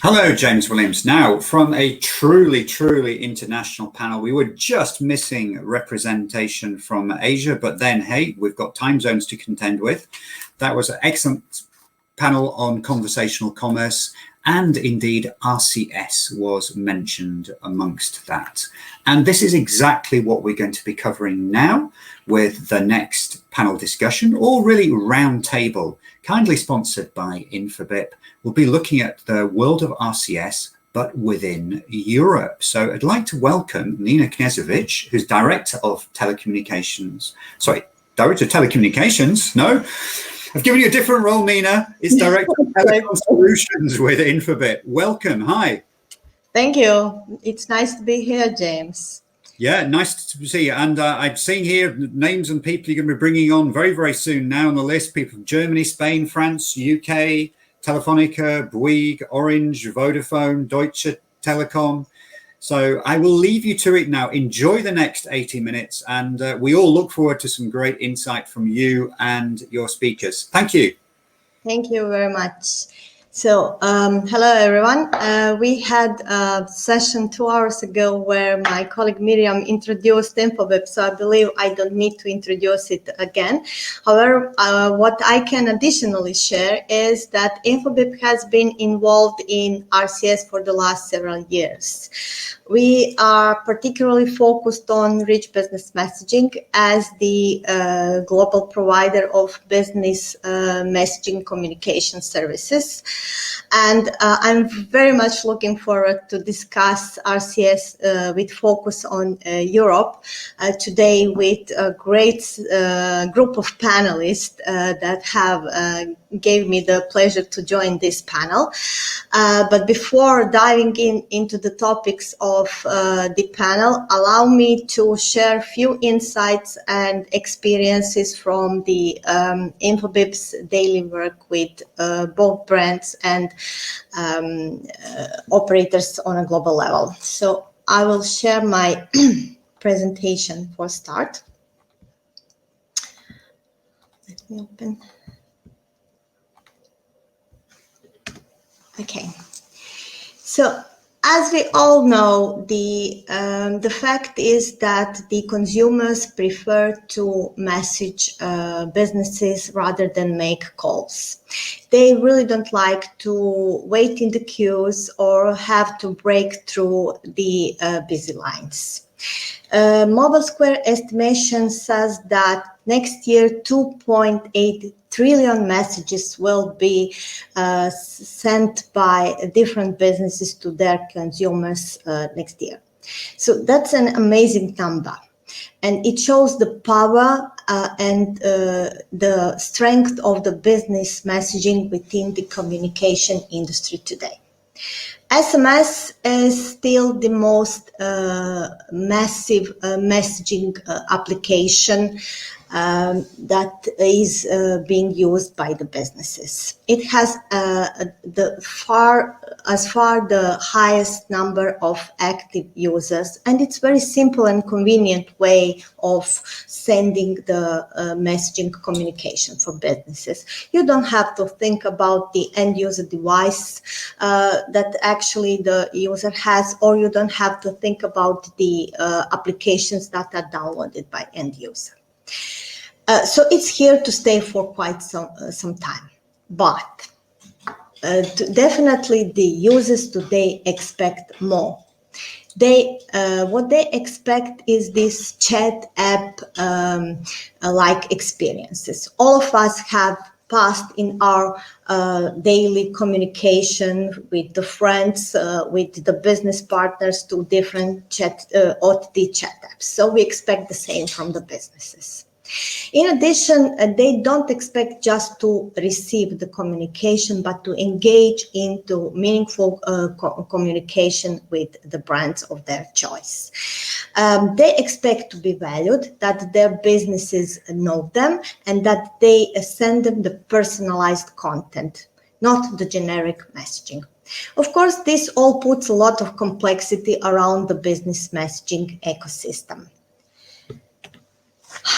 Hello, James Williams. Now, from a truly international panel, we were just missing representation from Asia, but then, hey, we've got time zones to contend with. That was an excellent panel on conversational commerce, and indeed RCS was mentioned amongst that. And this is exactly what we're going to be covering now with the next panel discussion, or really roundtable, kindly sponsored by Infobip. We'll be looking at the world of RCS, but within Europe. So I'd like to welcome Nina Knezevic, who's Director of Telecommunications. Director of Telecommunications? No, I've given you a different role, Nina. It's Director of Telecom Solutions with Infobip. Welcome. Hi. Thank you. It's nice to be here, James. Yeah, nice to see you. And I've seen here names and people you're going to be bringing on very soon now on the list. People from Germany, Spain, France, UK, Telefonica, Bouygues, Orange, Vodafone, Deutsche, Telecom. So I will leave you to it now. Enjoy the next 80 minutes. And we all look forward to some great insight from you and your speakers. Thank you. Thank you very much. So, hello everyone. We had a session 2 hours ago where my colleague Miriam introduced Infobip, so I believe I don't need to introduce it again. However, what I can additionally share is that Infobip has been involved in RCS for the last several years. We are particularly focused on rich business messaging as the global provider of business messaging communication services. And I'm very much looking forward to discuss RCS with focus on Europe today with a great group of panelists that have gave me the pleasure to join this panel. But before diving into the topics of the panel, allow me to share a few insights and experiences from the Infobip's daily work with both brands and operators on a global level. So I will share my presentation for start. Let me open. Okay, so as we all know, the fact is that the consumers prefer to message businesses rather than make calls. They really don't like to wait in the queues or have to break through the busy lines. Mobile Square estimation says that next year 2.8 trillion messages will be sent by different businesses to their consumers next year. So that's an amazing number. And it shows the power and the strength of the business messaging within the communication industry today. SMS is still the most massive messaging application that is being used by the businesses. It has the highest number of active users, and it's very simple and convenient way of sending the messaging communication for businesses. You don't have to think about the end user device that actually the user has, or you don't have to think about the applications that are downloaded by end user. So it's here to stay for quite some time, but definitely the users today expect more. What they expect is this chat app like experiences. All of us have passed in our daily communication with the friends, with the business partners to different OTT chat apps. So we expect the same from the businesses. In addition, they don't expect just to receive the communication, but to engage into meaningful communication with the brands of their choice. They expect to be valued, that their businesses know them, and that they send them the personalized content, not the generic messaging. Of course, this all puts a lot of complexity around the business messaging ecosystem.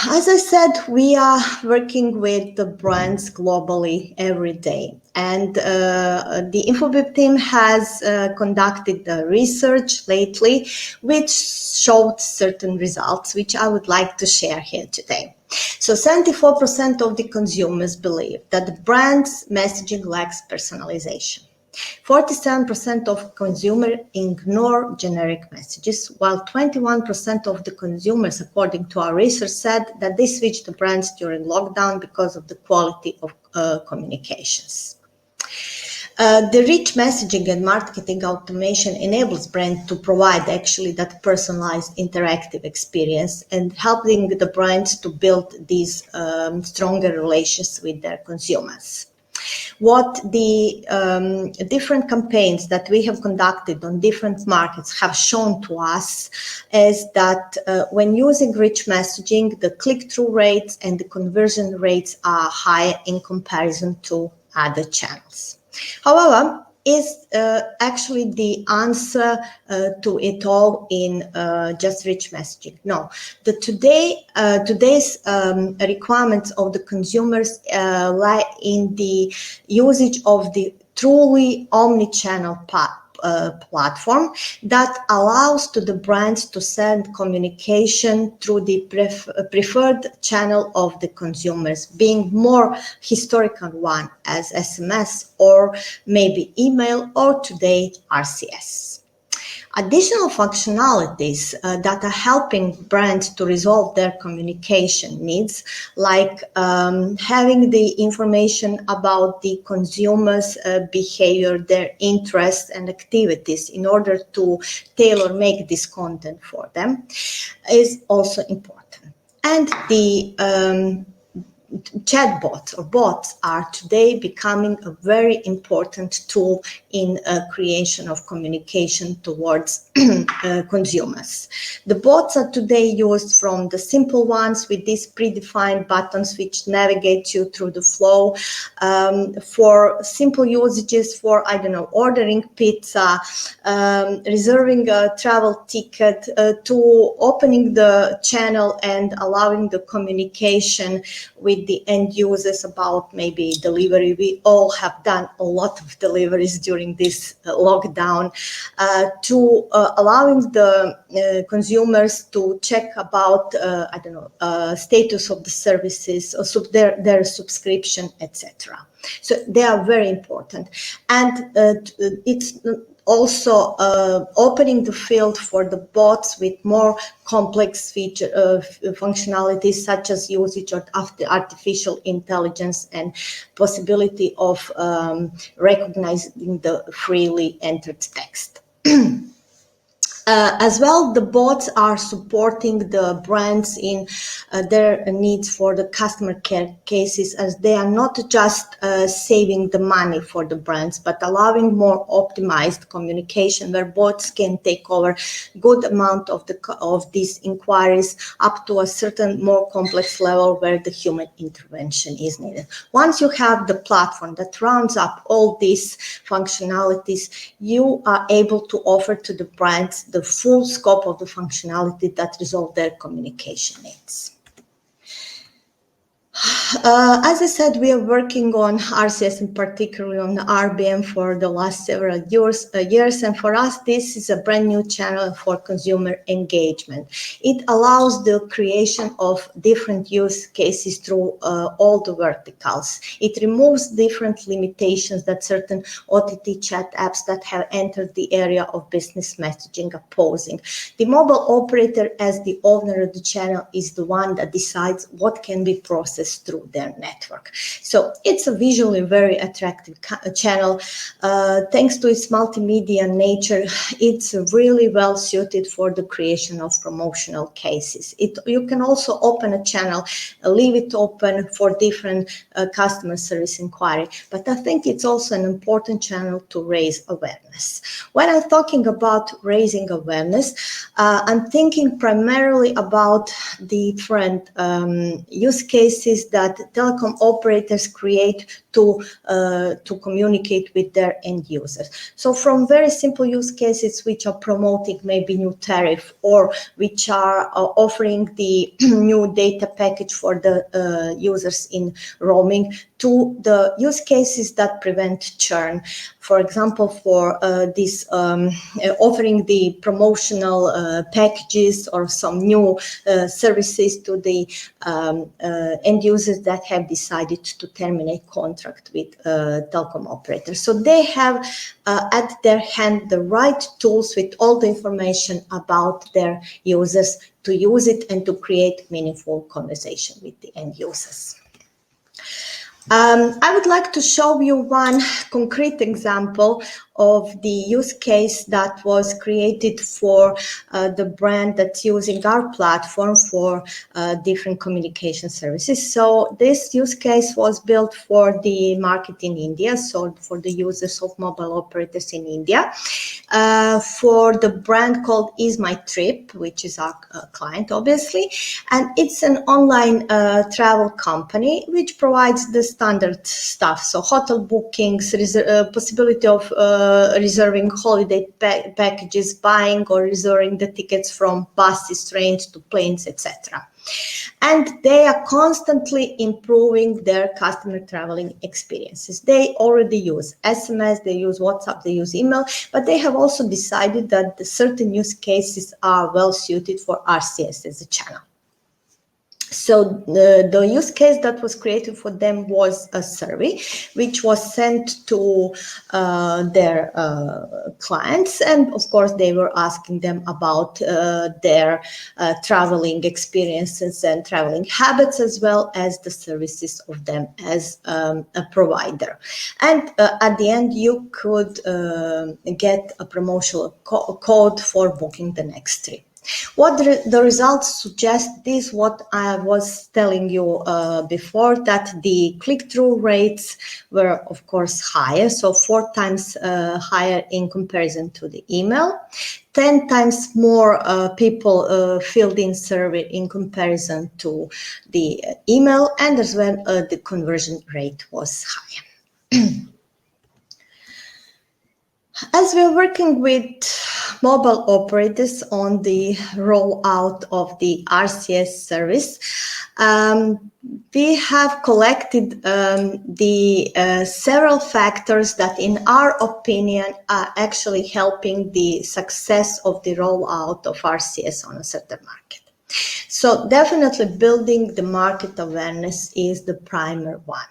As I said, we are working with the brands globally every day. And the Infobip team has conducted the research lately, which showed certain results, which I would like to share here today. So 74% of the consumers believe that the brand's messaging lacks personalization. 47% of consumers ignore generic messages, while 21% of the consumers, according to our research, said that they switched to brands during lockdown because of the quality of communications. The rich messaging and marketing automation enables brands to provide actually that personalized interactive experience and helping the brands to build these stronger relations with their consumers. What the different campaigns that we have conducted on different markets have shown to us is that when using rich messaging, the click-through rates and the conversion rates are higher in comparison to other channels. However, is actually the answer to it all in just rich messaging? No. Today's requirements of the consumers lie in the usage of the truly omni-channel platform that allows to the brands to send communication through the preferred channel of the consumers, being more historical one as SMS or maybe email or today RCS. Additional functionalities that are helping brands to resolve their communication needs, like having the information about the consumers' behavior, their interests and activities in order to tailor make this content for them, is also important. And the chatbots or bots are today becoming a very important tool in creation of communication towards consumers. The bots are today used from the simple ones with these predefined buttons which navigate you through the flow, for simple usages for, I don't know, ordering pizza, reserving a travel ticket, to opening the channel and allowing the communication with the end users about maybe delivery. We all have done a lot of deliveries during this lockdown, to allowing the consumers to check about, status of the services, or their subscription, etc. So they are very important. And it's also opening the field for the bots with more complex feature functionalities, such as usage of artificial intelligence and possibility of recognizing the freely entered text. As well, the bots are supporting the brands in their needs for the customer care cases, as they are not just saving the money for the brands, but allowing more optimized communication where bots can take over good amount of these inquiries up to a certain more complex level where the human intervention is needed. Once you have the platform that rounds up all these functionalities, you are able to offer to the brands the full scope of the functionality that resolve their communication needs. As I said, we are working on RCS and particularly on RBM for the last several years, and for us, this is a brand new channel for consumer engagement. It allows the creation of different use cases through all the verticals. It removes different limitations that certain OTT chat apps that have entered the area of business messaging are posing. The mobile operator, as the owner of the channel, is the one that decides what can be processed through their network. So it's a visually very attractive channel. Thanks to its multimedia nature, it's really well suited for the creation of promotional cases. You can also open a channel, leave it open for different customer service inquiry, but I think it's also an important channel to raise awareness. When I'm talking about raising awareness, I'm thinking primarily about different use cases cases that telecom operators create to communicate with their end users. So from very simple use cases which are promoting maybe new tariff, or which are offering the new data package for the users in roaming, to the use cases that prevent churn. For example, for this offering the promotional packages or some new services to the end users that have decided to terminate contract with telecom operators. So they have at their hand the right tools with all the information about their users to use it and to create meaningful conversation with the end users. I would like to show you one concrete example of the use case that was created for the brand that's using our platform for different communication services. So this use case was built for the market in India, so for the users of mobile operators in India, for the brand called Is My Trip, which is our client, obviously. And it's an online travel company which provides the standard stuff. So hotel bookings, possibility of reserving holiday packages, buying or reserving the tickets from buses, trains to planes, etc. And they are constantly improving their customer traveling experiences. They already use SMS, they use WhatsApp, they use email, but they have also decided that the certain use cases are well suited for RCS as a channel. So the use case that was created for them was a survey, which was sent to their clients. And of course, they were asking them about their traveling experiences and traveling habits, as well as the services of them as a provider. And at the end, you could get a promotional code for booking the next trip. What the results suggest is what I was telling you before, that the click-through rates were, of course, higher, so 4 times higher in comparison to the email. 10 times more people filled in survey in comparison to the email, and as well the conversion rate was higher. As we're working with mobile operators on the rollout of the RCS service, we have collected the several factors that, in our opinion, are actually helping the success of the rollout of RCS on a certain market. So definitely building the market awareness is the primary one.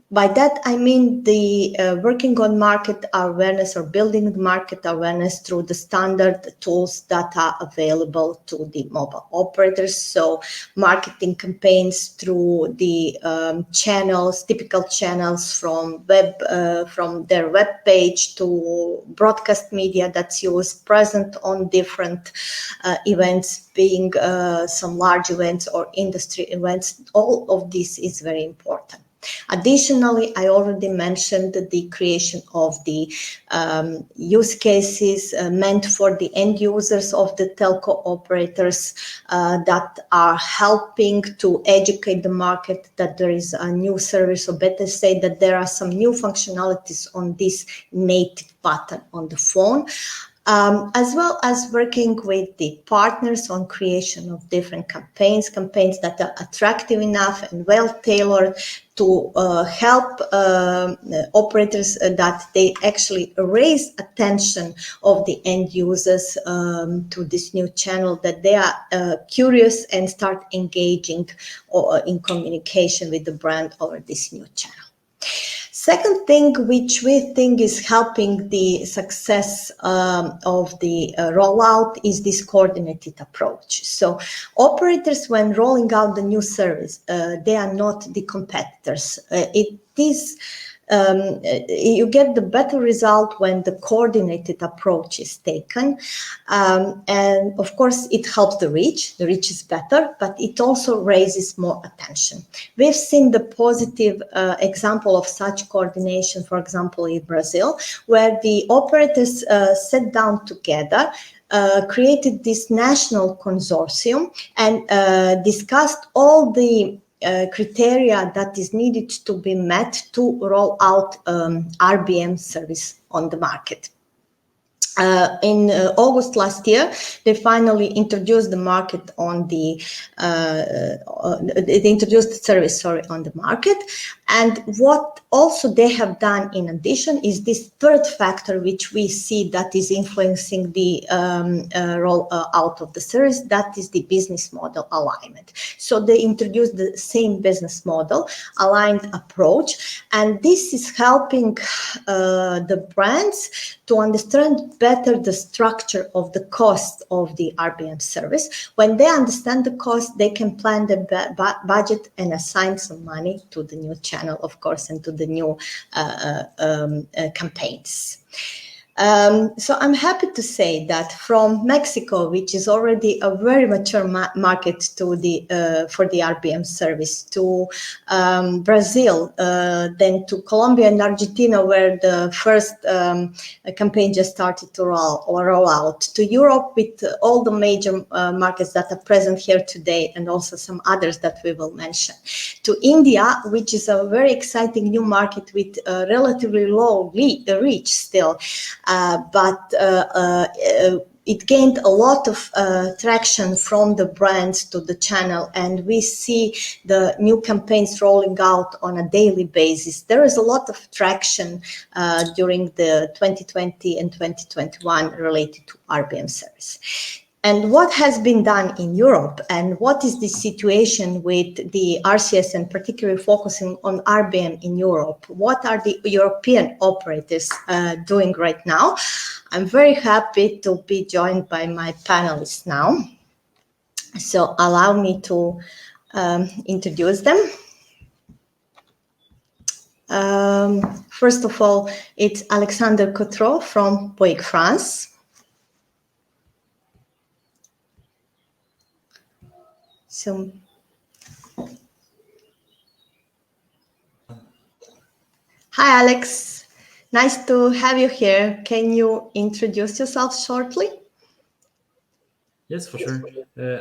By that, I mean the working on market awareness or building the market awareness through the standard tools that are available to the mobile operators. So marketing campaigns through the channels, typical channels from their web page to broadcast media that's used, present on different events, being some large events or industry events. All of this is very important. Additionally, I already mentioned the creation of the use cases meant for the end users of the telco operators that are helping to educate the market that there is a new service, or better say that there are some new functionalities on this native button on the phone. As well as working with the partners on creation of different campaigns that are attractive enough and well tailored to help operators that they actually raise attention of the end users to this new channel, that they are curious and start engaging in communication with the brand over this new channel. Second thing which we think is helping the success of the rollout is this coordinated approach. So operators, when rolling out the new service, they are not the competitors. It is you get the better result when the coordinated approach is taken. And of course, it helps the reach is better, but it also raises more attention. We've seen the positive example of such coordination, for example, in Brazil, where the operators sat down together, created this national consortium and discussed all the criteria that is needed to be met to roll out RBM service on the market. In August last year, they finally introduced the market on the they introduced the service, on the market. And what also they have done in addition is this third factor, which we see that is influencing the roll out of the service. That is the business model alignment. So they introduced the same business model, aligned approach, and this is helping the brands to understand better the structure of the cost of the RBM service. When they understand the cost, they can plan the budget and assign some money to the new channel, of course, and to the new campaigns. So I'm happy to say that from Mexico, which is already a very mature market to the for the RBM service, to Brazil, then to Colombia and Argentina, where the first campaign just started to roll out, to Europe with all the major markets that are present here today, and also some others that we will mention, to India, which is a very exciting new market with relatively low reach still. But it gained a lot of traction from the brands to the channel, and we see the new campaigns rolling out on a daily basis. There is a lot of traction during the 2020 and 2021 related to RBM service. And what has been done in Europe, and what is the situation with the RCS, and particularly focusing on RBM in Europe? What are the European operators doing right now? I'm very happy to be joined by my panelists now. So allow me to introduce them. First of all, it's Alexandre Cottereau from Bouygues, France. So, hi, Alex. Nice to have you here. Can you introduce yourself shortly? Yes, for sure.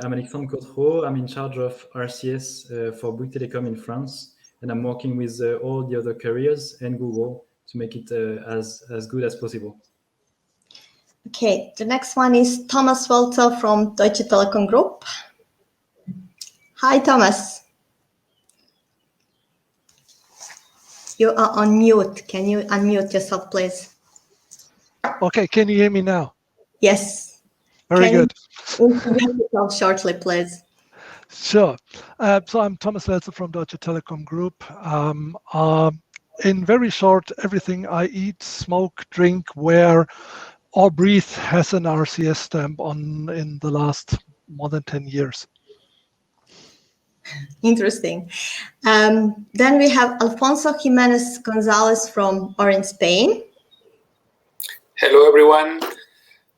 I'm Alexandre Cottereau. I'm in charge of RCS for Bouygues Telecom in France, and I'm working with all the other carriers and Google to make it as good as possible. Okay, the next one is Thomas Welzel from Deutsche Telekom Group. Hi, Thomas. You are on mute. Can you unmute yourself, please? Okay, can you hear me now? Yes. Very good. Introduce yourself shortly, please. Sure. So I'm Thomas Welzel from Deutsche Telekom Group. In very short, everything I eat, smoke, drink, wear, or breathe has an RCS stamp on in the last more than 10 years. Interesting. Then we have Alfonso Jimenez González from Orange, Spain. Hello, everyone.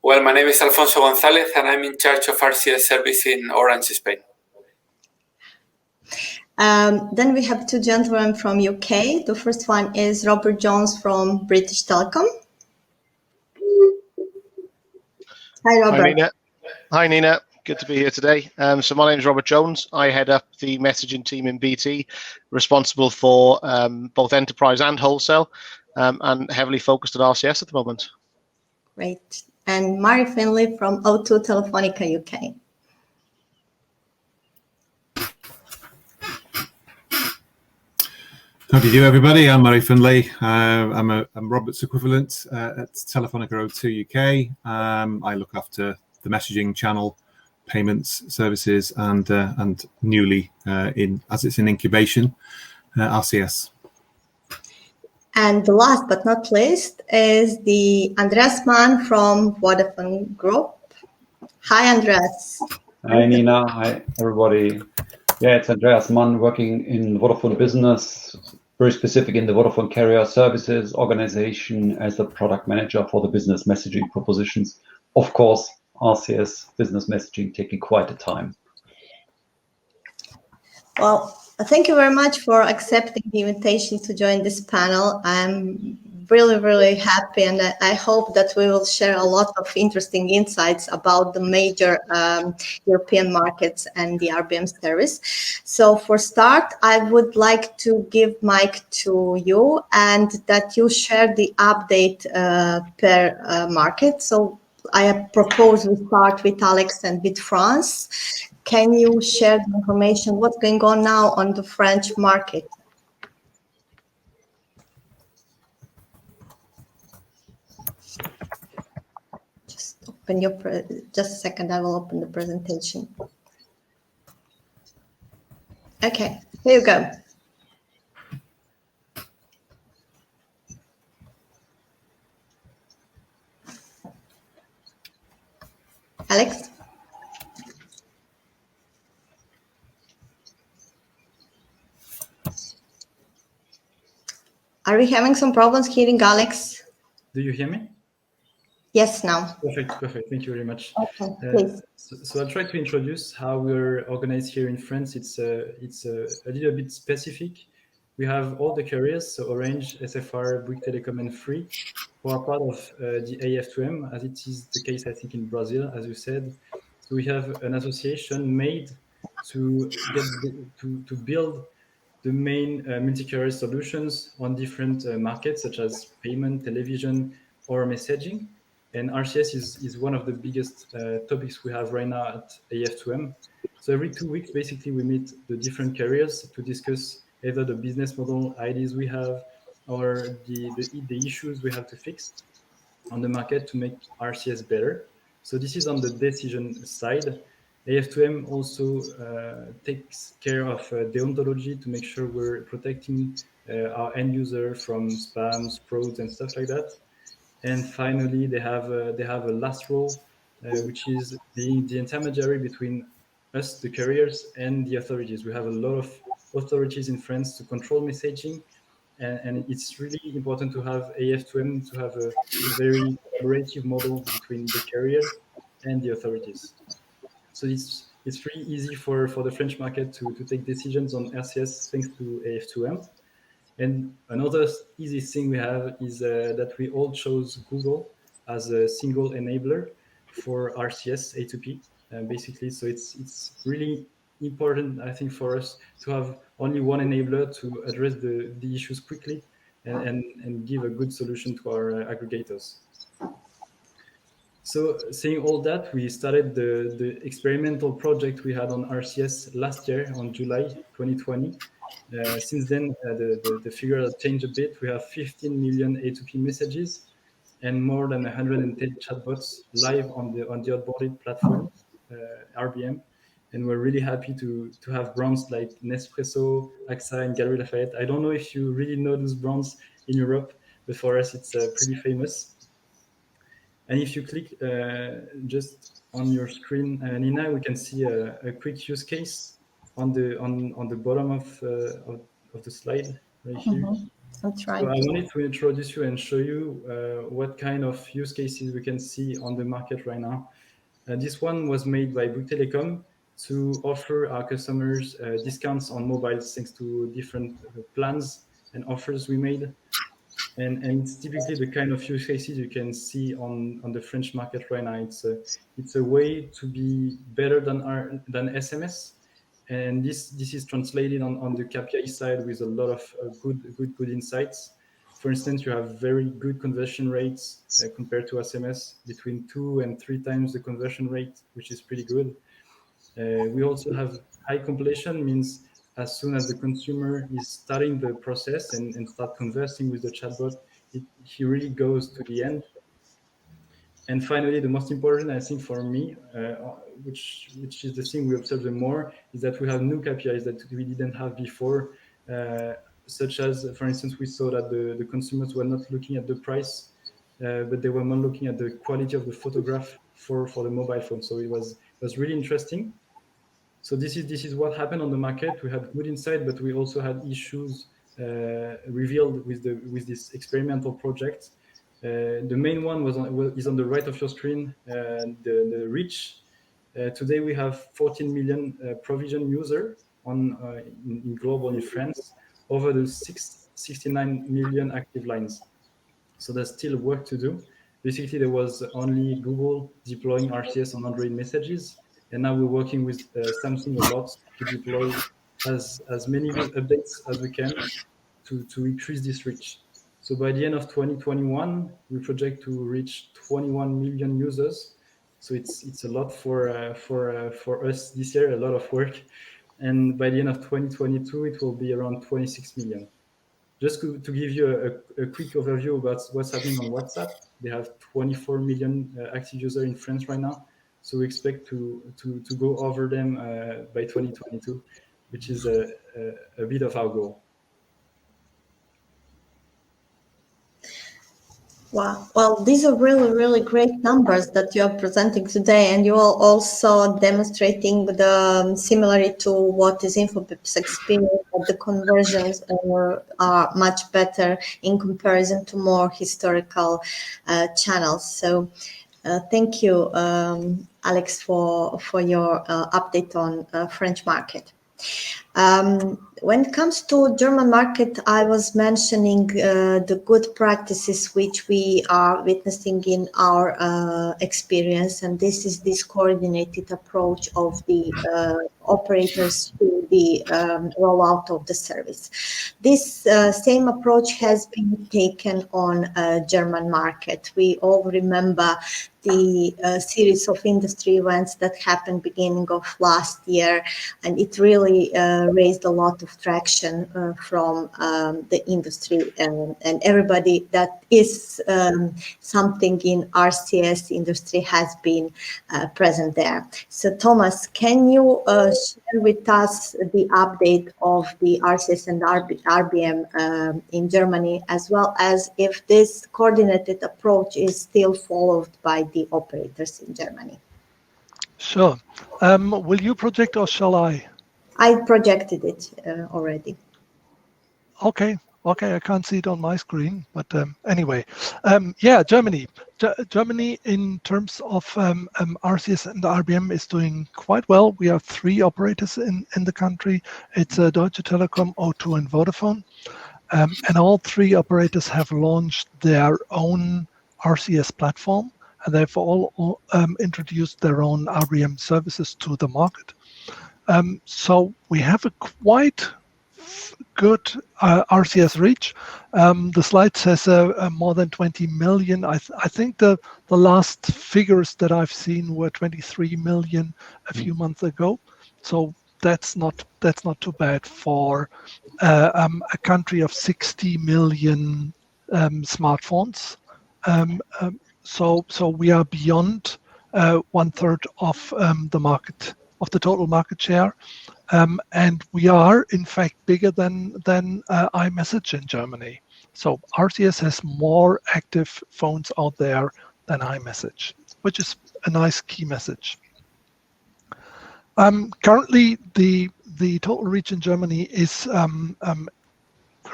Well, my name is Alfonso González, and I'm in charge of RCS service in Orange, Spain. Then we have two gentlemen from UK. The first one is Robert Jones from British Telecom. Hi, Robert. Hi, Nina. Hi, Nina. Good to be here today. So my name is Robert Jones. I head up the messaging team in BT, responsible for both enterprise and wholesale, and heavily focused at RCS at the moment. Great. And Mari Findlay from O2 Telefonica UK. How do you do, everybody? I'm Murray Findlay. I'm Robert's equivalent at Telefonica O2 UK. I look after the messaging channel, payments, services, and newly as it's in incubation, RCS. And the last but not least is the Andreas Mann from Vodafone Group. Hi, Andreas. Hi, Nina. Hi, everybody. Yeah, it's Andreas Mann working in Vodafone Business, very specific in the Vodafone Carrier Services organization as the product manager for the business messaging propositions. Of course, RCS business messaging taking quite a time. Well, thank you very much for accepting the invitation to join this panel. I'm really happy, and I hope that we will share a lot of interesting insights about the major European markets and the RBM service. So for start, I would like to give mic to you and that you share the update per market. So I propose we start with Alex and with France. Can you share the information, what's going on now on the French market? Just a second, I will open the presentation. Okay, here you go. Alex? Are we having some problems hearing Alex? Do you hear me? Yes, now. Perfect. Thank you very much. Okay, please. So I'll try to introduce how we're organized here in France. It's a little bit specific. We have all the carriers, so Orange, SFR, Bouygues Telecom, and Free, who are part of the AF2M, as it is the case, I think, in Brazil, as you said. So we have an association made to to build the main multi-carrier solutions on different markets, such as payment, television, or messaging. And RCS is one of the biggest topics we have right now at AF2M. So every 2 weeks, basically, we meet the different carriers to discuss either the business model ideas we have or the issues we have to fix on the market to make RCS better. So this is on the decision side. AF2M also takes care of deontology to make sure we're protecting our end user from spams, frauds, and stuff like that. And finally, they have a last role, which is being the intermediary between us, the carriers, and the authorities. We have a lot of authorities in France to control messaging, and it's really important to have AF2M to have a very collaborative model between the carrier and the authorities. So it's really easy for the French market to take decisions on RCS thanks to AF2M. And another easy thing we have is that we all chose Google as a single enabler for RCS A2P, basically. So it's really important, I think, for us to have only one enabler to address the issues quickly and give a good solution to our aggregators. So saying all that, we started the experimental project we had on RCS last year on July 2020. Since then, the figure has changed a bit. We have 15 million A2P messages and more than 110 chatbots live on the onboarded platform, RBM. And we're really happy to have brands like Nespresso, AXA, and Galeries Lafayette. I don't know if you really know those brands in Europe, but for us, it's pretty famous. And if you click just on your screen, Nina, we can see a quick use case on the bottom of the slide right here. That's right. So I wanted to introduce you and show you what kind of use cases we can see on the market right now. This one was made by Bouygues Telecom to offer our customers discounts on mobiles thanks to different plans and offers we made. And it's typically the kind of use cases you can see on the French market right now. It's a way to be better than SMS, and this is translated on the KPI side with a lot of good insights. For instance, you have very good conversion rates compared to SMS, between 2 and 3 times the conversion rate, which is pretty good. We also have high completion, means as soon as the consumer is starting the process and start conversing with the chatbot, he really goes to the end. And finally, the most important, I think, for me, which is the thing we observe the more, is that we have new KPIs that we didn't have before, such as, for instance, we saw that the consumers were not looking at the price, but they were more looking at the quality of the photograph for the mobile phone. So it was really interesting. So this is what happened on the market. We had good insight, but we also had issues revealed with this experimental project. The main one is on the right of your screen, the reach. Today we have 14 million provision user in global in France, over the 69 million active lines. So there's still work to do. Basically, there was only Google deploying RCS on Android messages, and now we're working with Samsung a lot to deploy as many updates as we can to increase this reach. So by the end of 2021, we project to reach 21 million users. So it's a lot for us this year, a lot of work. And by the end of 2022, it will be around 26 million. Just to give you a quick overview about what's happening on WhatsApp, they have 24 million active users in France right now. So we expect to go over them by 2022, which is a bit of our goal. Wow. Well, these are really, really great numbers that you are presenting today, and you are also demonstrating the similarly to what is Infobip's experience, that the conversions are much better in comparison to more historical channels. So thank you, Alex, for your update on French market. When it comes to German market, I was mentioning the good practices which we are witnessing in our experience, and this is this coordinated approach of the operators to the rollout of the service. This same approach has been taken on German market. We all remember the series of industry events that happened beginning of last year, and it really raised a lot of traction from the industry and everybody that is something in RCS industry has been present there. So Thomas, can you share with us the update of the RCS and RBM in Germany, as well as if this coordinated approach is still followed by the operators in Germany? Sure. Will you project or shall I? I projected it already. Okay, I can't see it on my screen, but anyway, yeah, Germany. Germany in terms of RCS and RBM is doing quite well. We have 3 operators in the country. It's Deutsche, Telekom, O2 and Vodafone. And all 3 operators have launched their own RCS platform, and they've all introduced their own RBM services to the market. So we have a quite good RCS reach. The slide says more than 20 million. I think the last figures that I've seen were 23 million a few months ago. So that's not too bad for a country of 60 million smartphones. So we are beyond 1/3 of the market, of the total market share, and we are in fact bigger than iMessage in Germany. So RCS has more active phones out there than iMessage, which is a nice key message. Currently, the total reach in Germany is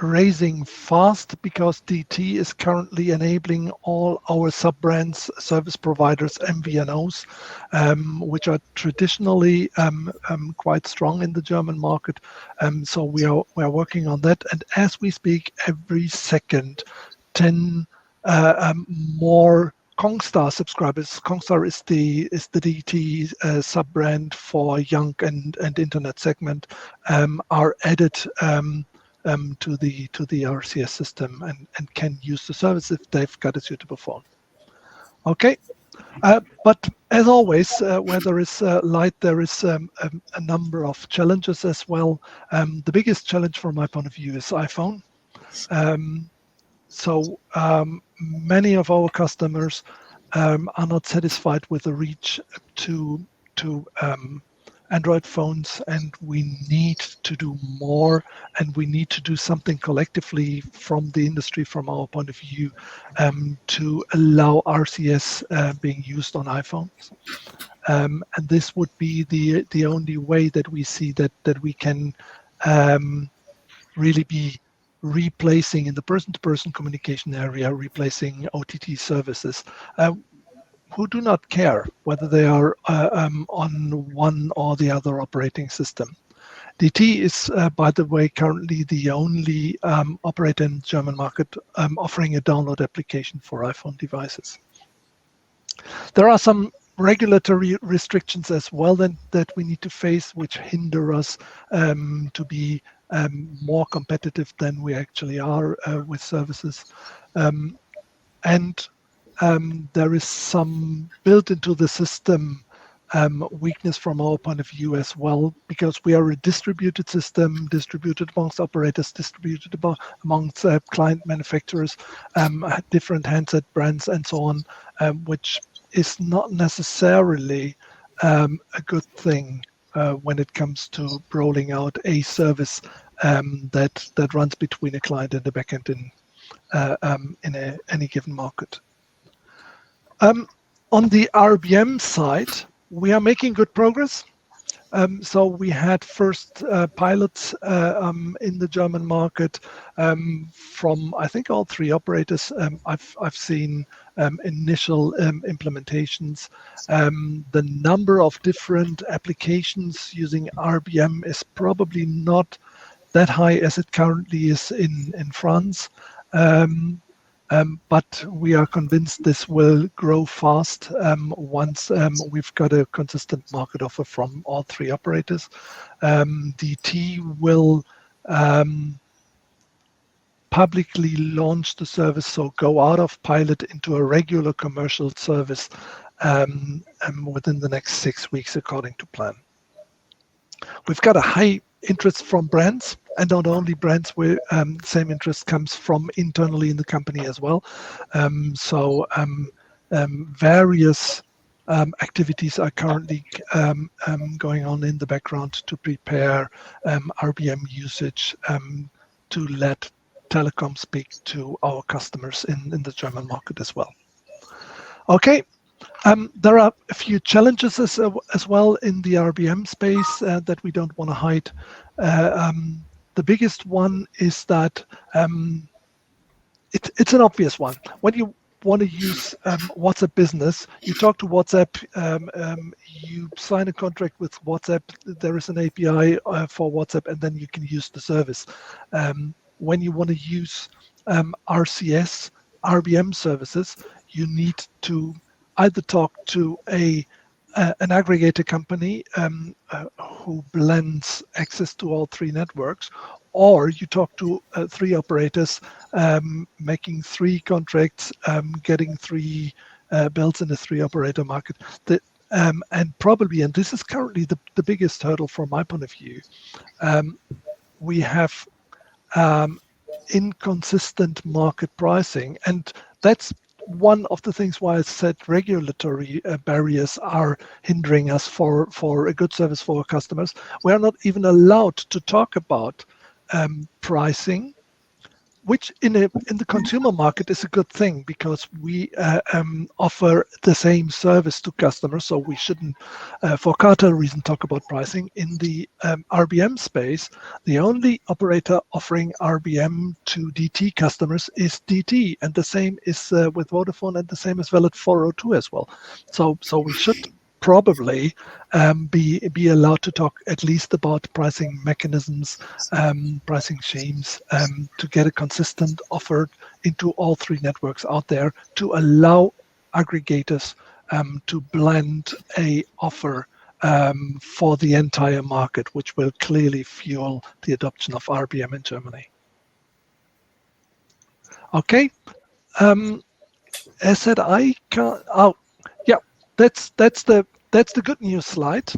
raising fast because DT is currently enabling all our sub-brands, service providers, MVNOs, which are traditionally quite strong in the German market. So we are working on that, and as we speak, every second, 10 more Kongstar subscribers. Kongstar is the DT sub-brand for young and internet segment, are added to the RCS system and can use the service if they've got a suitable phone. Okay, but as always, where there is light, there is a number of challenges as well. The biggest challenge from my point of view is iPhone. So many of our customers are not satisfied with the reach to Android phones, and we need to do more, and we need to do something collectively from the industry, from our point of view, to allow RCS being used on iPhones. And this would be the only way that we see that we can really be replacing in the person-to-person communication area, replacing OTT services who do not care whether they are on one or the other operating system. DT is, by the way, currently the only operator in the German market offering a download application for iPhone devices. There are some regulatory restrictions as well that we need to face, which hinder us to be more competitive than we actually are with services. And there is some built into the system weakness from our point of view as well, because we are a distributed system, distributed amongst operators, distributed amongst client manufacturers, different handset brands and so on, which is not necessarily a good thing when it comes to rolling out a service that runs between a client and a backend in any given market. On the RBM side, we are making good progress. So we had first pilots in the German market from, I think, all three operators. I've seen initial implementations. The number of different applications using RBM is probably not that high as it currently is in France. But we are convinced this will grow fast once we've got a consistent market offer from all three operators. DT will publicly launch the service, so go out of pilot into a regular commercial service within the next 6 weeks, according to plan. We've got a high interest from brands, and not only brands, where same interest comes from internally in the company as well. Various activities are currently going on in the background to prepare RBM usage to let Telecom speak to our customers in the German market as well. Okay. There are a few challenges as well in the RBM space that we don't want to hide. The biggest one is that it's an obvious one. When you want to use WhatsApp Business, you talk to WhatsApp, you sign a contract with WhatsApp, there is an API for WhatsApp, and then you can use the service. When you want to use RCS, RBM services, you need to either talk to an aggregator company who blends access to all three networks, or you talk to three operators making three contracts, getting three belts in a three operator market. And probably, and this is currently the biggest hurdle from my point of view, we have inconsistent market pricing, and that's one of the things why I said regulatory barriers are hindering us for a good service for our customers. We are not even allowed to talk about pricing, which in the consumer market is a good thing, because we offer the same service to customers, so we shouldn't, for cartel reason, talk about pricing. In the RBM space, the only operator offering RBM to DT customers is DT, and the same is with Vodafone, and the same is valid for O2 as well. So we should probably be allowed to talk at least about pricing mechanisms, pricing schemes, to get a consistent offer into all three networks out there, to allow aggregators to blend a offer for the entire market, which will clearly fuel the adoption of RBM in Germany. Okay. As said, I can't. Oh, yeah. That's the good news slide.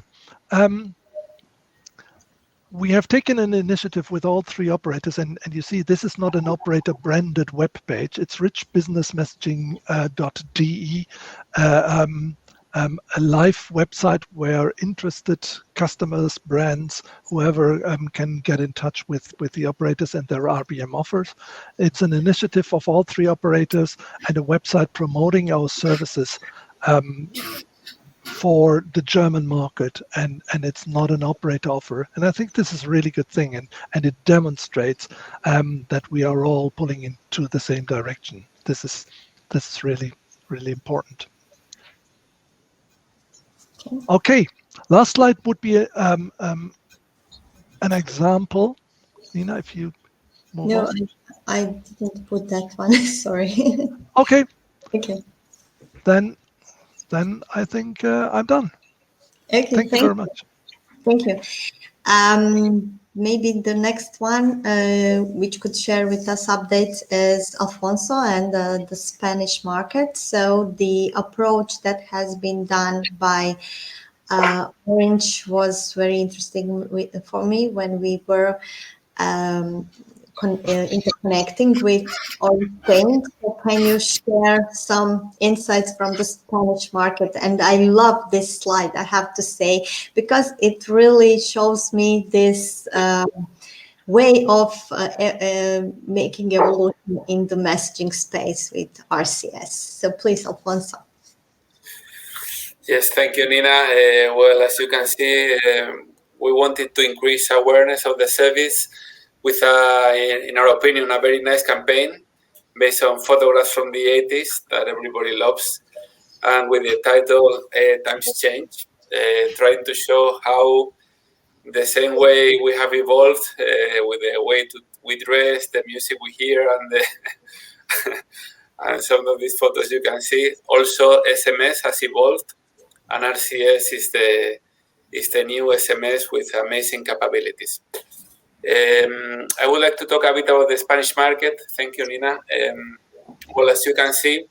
We have taken an initiative with all three operators, and you see this is not an operator branded web page. It's richbusinessmessaging.de, a live website where interested customers, brands, whoever can get in touch with the operators and their RBM offers. It's an initiative of all three operators and a website promoting our services for the German market, and it's not an operator offer. And I think this is a really good thing, and it demonstrates that we are all pulling into the same direction. This is really, really important. Okay, last slide would be an example. Nina, if you move No, on. I didn't put that one. Sorry. Okay, Okay. then I think I'm done. Okay. Thank you very much. Thank you. Maybe the next one, which could share with us updates, is Alfonso and the Spanish market. So the approach that has been done by Orange was very interesting for me when we were interconnecting with all Spain. So can you share some insights from the Spanish market? And I love this slide, I have to say, because it really shows me this way of making evolution in the messaging space with RCS. So please, Alfonso. Yes, thank you, Nina. Well, as you can see, we wanted to increase awareness of the service with, in our opinion, a very nice campaign based on photographs from the 80s that everybody loves, and with the title Times Change, trying to show how the same way we have evolved with the way we dress, the music we hear, and the and some of these photos you can see. Also, SMS has evolved, and RCS is the new SMS with amazing capabilities. I would like to talk a bit about the Spanish market. Thank you, Nina. Well, as you can see,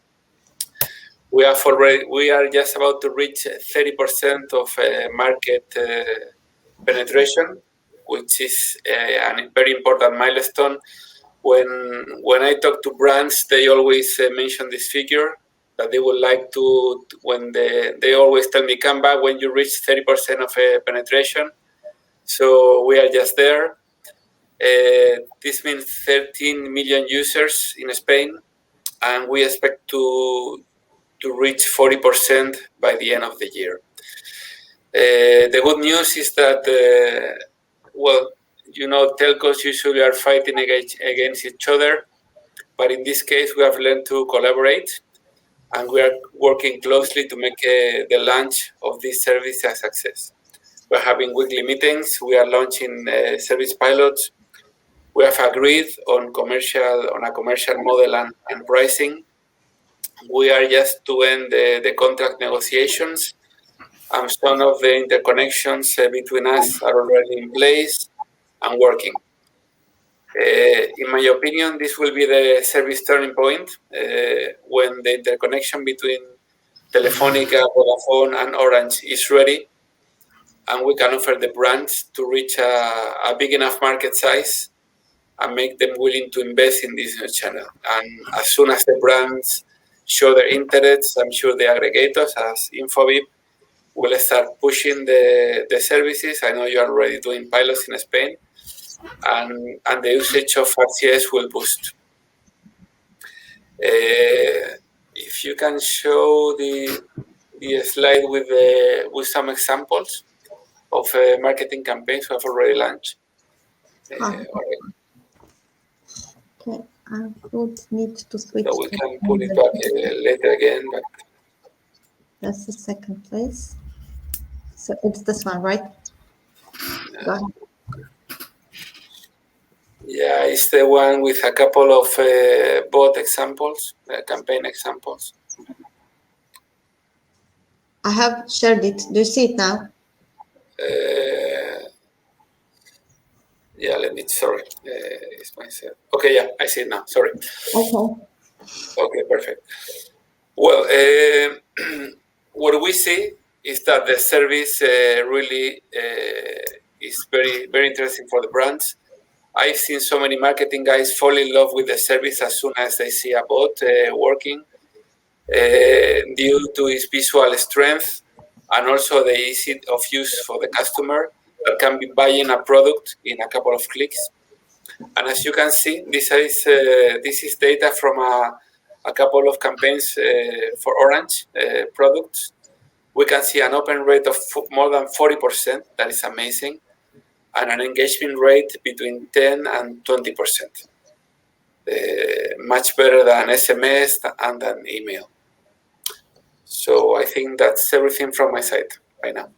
we are just about to reach 30% of market penetration, which is a very important milestone. When I talk to brands, they always mention this figure, that they would like to, when they always tell me, come back when you reach 30% of penetration. So we are just there. This means 13 million users in Spain, and we expect to reach 40% by the end of the year. The good news is that, well, you know, telcos usually are fighting against each other, but in this case, we have learned to collaborate, and we are working closely to make the launch of this service a success. We're having weekly meetings. We are launching service pilots. We have agreed on a commercial model and pricing. We are just to end the contract negotiations, and some of the interconnections between us are already in place and working. In my opinion, this will be the service turning point when the interconnection between Telefonica, Vodafone, and Orange is ready, and we can offer the brands to reach a big enough market size and make them willing to invest in this new channel. And as soon as the brands show their interest, I'm sure the aggregators, as Infobip, will start pushing the services. I know you are already doing pilots in Spain, and the usage of RCS will boost. If you can show the slide with some examples of marketing campaigns we have already launched. Okay, I would need to switch. So we can put it back later again. But that's the second place. So it's this one, right? Yeah, it's the one with a couple of bot examples, campaign examples. I have shared it. Do you see it now? Yeah, sorry, it's myself. Okay, yeah, I see it now, sorry. Okay, perfect. Well, what we see is that the service really is very, very interesting for the brands. I've seen so many marketing guys fall in love with the service as soon as they see a bot working, due to its visual strength and also the ease of use for the customer that can be buying a product in a couple of clicks. And as you can see, this is data from a couple of campaigns for Orange products. We can see an open rate of more than 40%. That is amazing. And an engagement rate between 10 and 20%. Much better than SMS and than email. So I think that's everything from my side right now.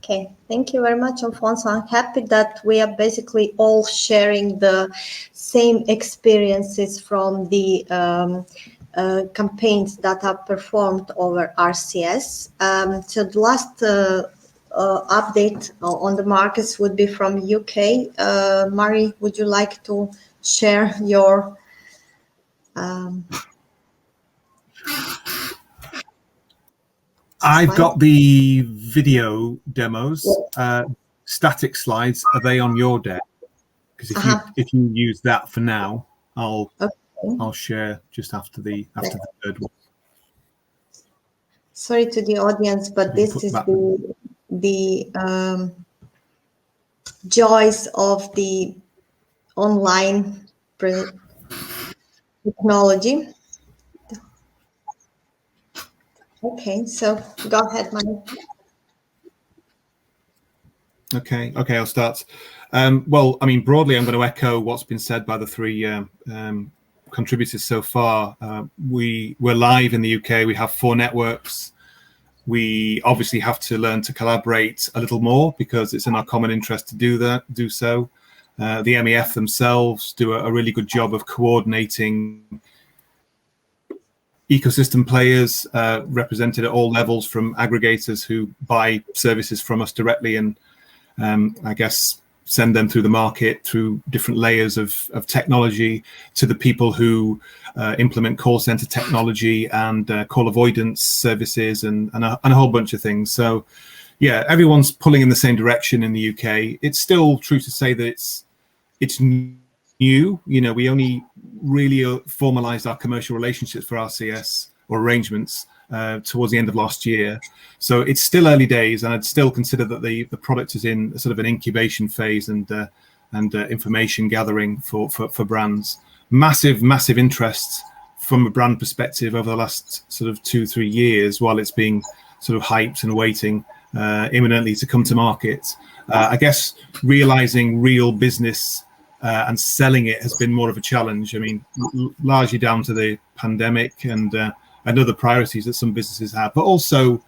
Okay, thank you very much, Alfonso. I'm happy that we are basically all sharing the same experiences from the campaigns that are performed over RCS. So the last update on the markets would be from UK. Mari, would you like to share your I've got the video demos, static slides. Are they on your deck? Because if you use that for now, I'll share just after the third one. Sorry to the audience, but this is the joys of the online technology. Okay, so go ahead, Mann. Okay, I'll start. Well, I mean, broadly, I'm going to echo what's been said by the three contributors so far. We're live in the UK. We have 4 networks. We obviously have to learn to collaborate a little more because it's in our common interest to do so. The MEF themselves do a really good job of coordinating ecosystem players represented at all levels, from aggregators who buy services from us directly and I guess send them through the market through different layers of technology, to the people who implement call center technology and call avoidance services and a whole bunch of things. So yeah, everyone's pulling in the same direction in the UK. It's still true to say that it's new. You know, we only really formalized our commercial relationships for RCS or arrangements towards the end of last year. So it's still early days, and I'd still consider that the product is in sort of an incubation phase and information gathering for brands. Massive interest from a brand perspective over the last sort of 2-3 years, while it's being sort of hyped and waiting imminently to come to market. I guess realizing real business and selling it has been more of a challenge. I mean, largely down to the pandemic and other priorities that some businesses have, but also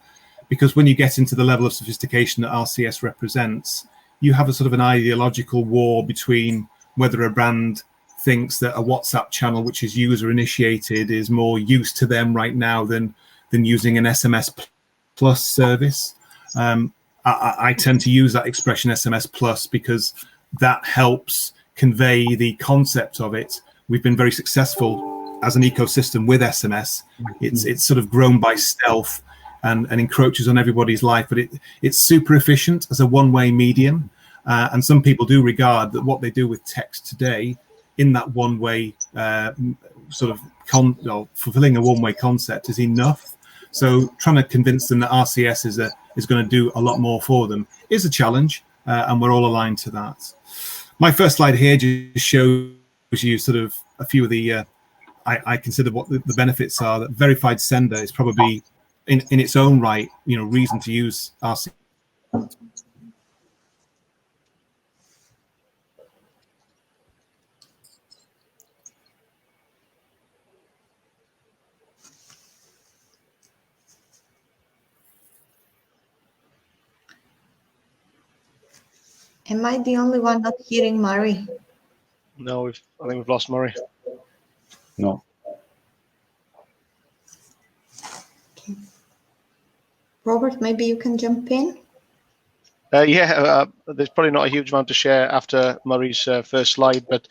because when you get into the level of sophistication that RCS represents, you have a sort of an ideological war between whether a brand thinks that a WhatsApp channel, which is user initiated, is more use to them right now than using an SMS plus service. I tend to use that expression SMS plus because that helps convey the concept of it. We've been very successful as an ecosystem with SMS. It's sort of grown by stealth and encroaches on everybody's life, but it's super efficient as a one-way medium. And some people do regard that what they do with text today in that one-way sort of fulfilling a one-way concept is enough. So trying to convince them that RCS is going to do a lot more for them is a challenge, and we're all aligned to that. My first slide here just shows you sort of a few of the, I consider what the benefits are. That verified sender is probably in its own right, reason to use RCS. Am I the only one not hearing Mari? No, I think we've lost Murray. No. Okay. Robert, maybe you can jump in. There's probably not a huge amount to share after Murray's first slide, but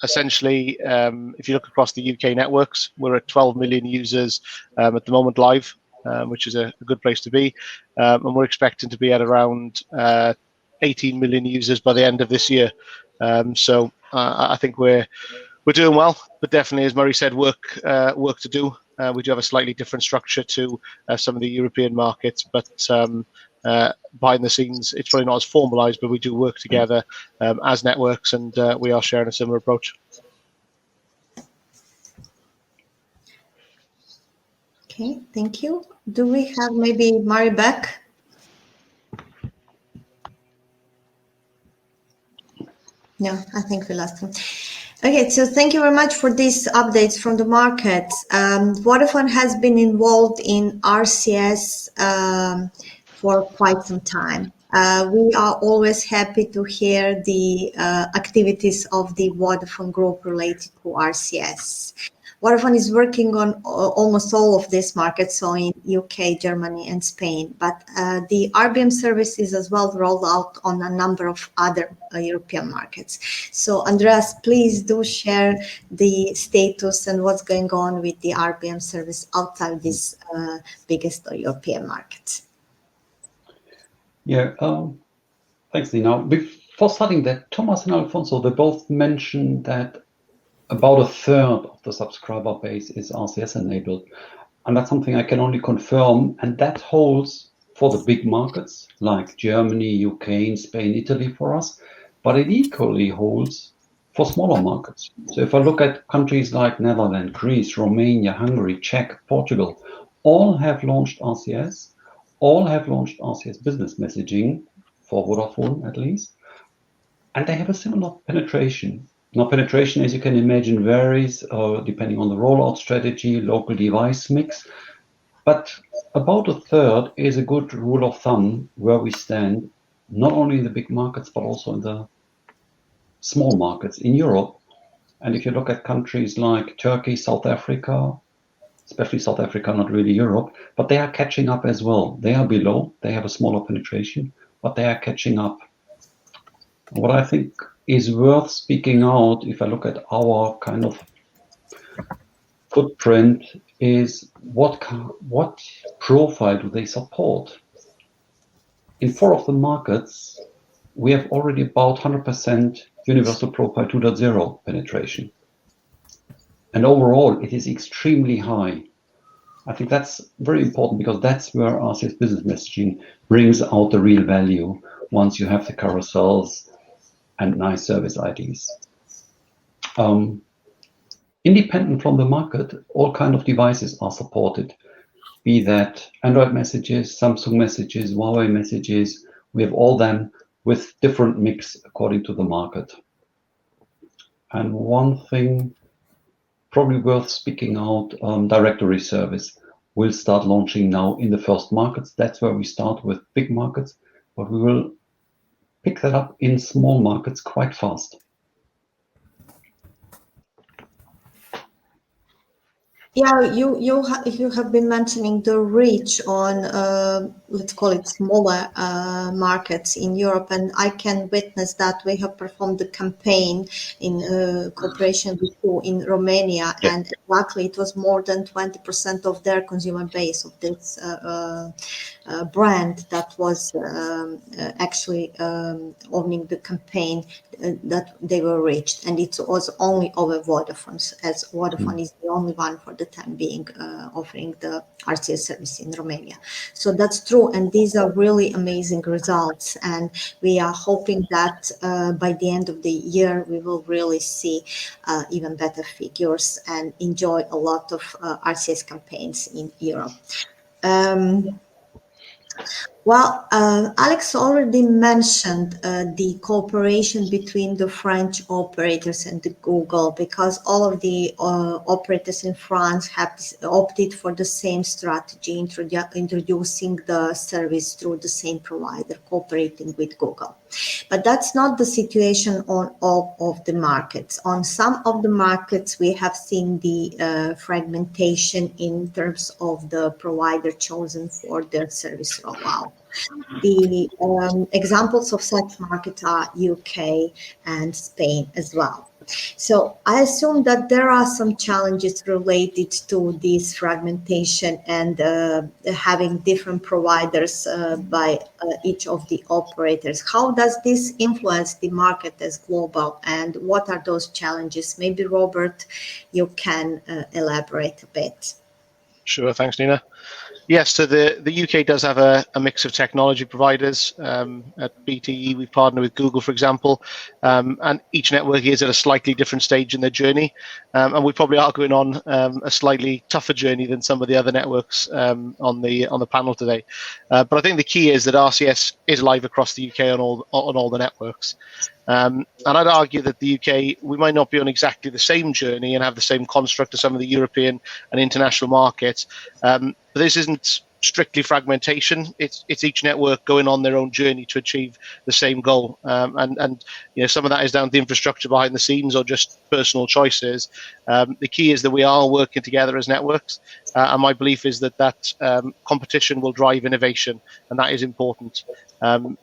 essentially, if you look across the UK networks, we're at 12 million users at the moment live, which is a good place to be, and we're expecting to be at around 18 million users by the end of this year. So I think we're doing well, but definitely, as Murray said, work to do. We do have a slightly different structure to some of the European markets, but behind the scenes, it's probably not as formalized, but we do work together as networks, and we are sharing a similar approach. Okay, thank you. Do we have maybe Mari back? No, I think we lost him. Okay, so thank you very much for these updates from the market. Vodafone has been involved in RCS for quite some time. We are always happy to hear the activities of the Vodafone Group related to RCS. Vodafone is working on almost all of these markets, so in UK, Germany, and Spain. But the RBM service is as well rolled out on a number of other European markets. So, Andreas, please do share the status and what's going on with the RBM service outside these biggest European markets. Yeah, thanks, Nina. Before starting that, Thomas and Alfonso, they both mentioned that about a third of the subscriber base is RCS enabled. And that's something I can only confirm. And that holds for the big markets like Germany, UK, Spain, Italy for us. But it equally holds for smaller markets. So if I look at countries like Netherlands, Greece, Romania, Hungary, Czech, Portugal, all have launched RCS. All have launched RCS business messaging, for Vodafone at least, and they have a similar penetration. Now, penetration, as you can imagine, varies depending on the rollout strategy, local device mix, but about a third is a good rule of thumb where we stand, not only in the big markets, but also in the small markets in Europe. And if you look at countries like Turkey, South Africa, especially South Africa, not really Europe, but they are catching up as well. They are below, they have a smaller penetration, but they are catching up. What I think is worth speaking out, if I look at our kind of footprint, is what profile do they support? In 4 of the markets, we have already about 100% universal profile 2.0 penetration. And overall, it is extremely high. I think that's very important because that's where RCS business messaging brings out the real value once you have the carousels and nice service IDs. Independent from the market, all kind of devices are supported, be that Android messages, Samsung messages, Huawei messages. We have all them with different mix according to the market. And one thing probably worth speaking out, directory service will start launching now in the first markets. That's where we start with big markets, but we will pick that up in small markets quite fast. Yeah, you have been mentioning the reach on let's call it smaller markets in Europe, and I can witness that we have performed the campaign in cooperation with you in Romania, Yeah. and luckily it was more than 20% of their consumer base of this brand that was actually owning the campaign that they were reached, and it was only over Vodafone, as Vodafone is the only one for the time being offering the RCS service in Romania. So that's true, and these are really amazing results, and we are hoping that by the end of the year we will really see even better figures and enjoy a lot of RCS campaigns in Europe. Well, Alex already mentioned the cooperation between the French operators and the Google, because all of the operators in France have opted for the same strategy, introducing the service through the same provider, cooperating with Google. But that's not the situation on all of the markets. On some of the markets, we have seen the fragmentation in terms of the provider chosen for their service rollout. The examples of such markets are UK and Spain as well. So I assume that there are some challenges related to this fragmentation and having different providers by each of the operators. How does this influence the market as global, and what are those challenges? Maybe Robert, you can elaborate a bit. Sure, thanks, Nina. Yes, so the UK does have a mix of technology providers. At BT, we partner with Google, for example, and each network is at a slightly different stage in their journey. And we probably are going on a slightly tougher journey than some of the other networks on the panel today. But I think the key is that RCS is live across the UK on all the networks. And I'd argue that the UK, we might not be on exactly the same journey and have the same construct as some of the European and international markets. But this isn't strictly fragmentation. It's each network going on their own journey to achieve the same goal. And some of that is down to the infrastructure behind the scenes or just personal choices. The key is that we are working together as networks, and my belief is that competition will drive innovation, and that is important.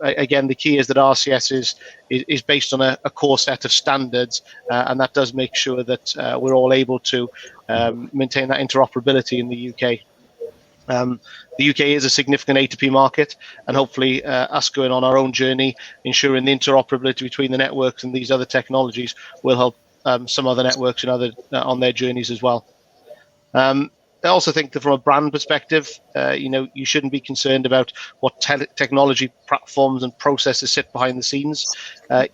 Again, the key is that RCS is based on a core set of standards, and that does make sure that we're all able to maintain that interoperability in the UK. The UK is a significant A2P market, and hopefully us going on our own journey, ensuring the interoperability between the networks and these other technologies will help some other networks and on their journeys as well. I also think that from a brand perspective, you shouldn't be concerned about what technology platforms and processes sit behind the scenes.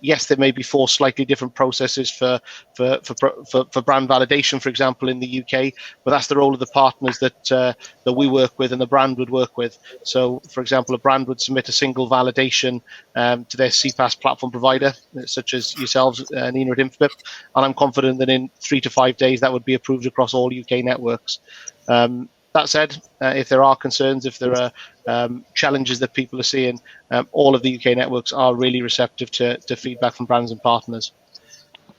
Yes, there may be 4 slightly different processes for brand validation, for example, in the UK, but that's the role of the partners that we work with and the brand would work with. So, for example, a brand would submit a single validation to their CPaaS platform provider, such as yourselves, Nina at Infobip, and I'm confident that in 3 to 5 days that would be approved across all UK networks. That said, if there are concerns, if there are challenges that people are seeing, all of the UK networks are really receptive to feedback from brands and partners.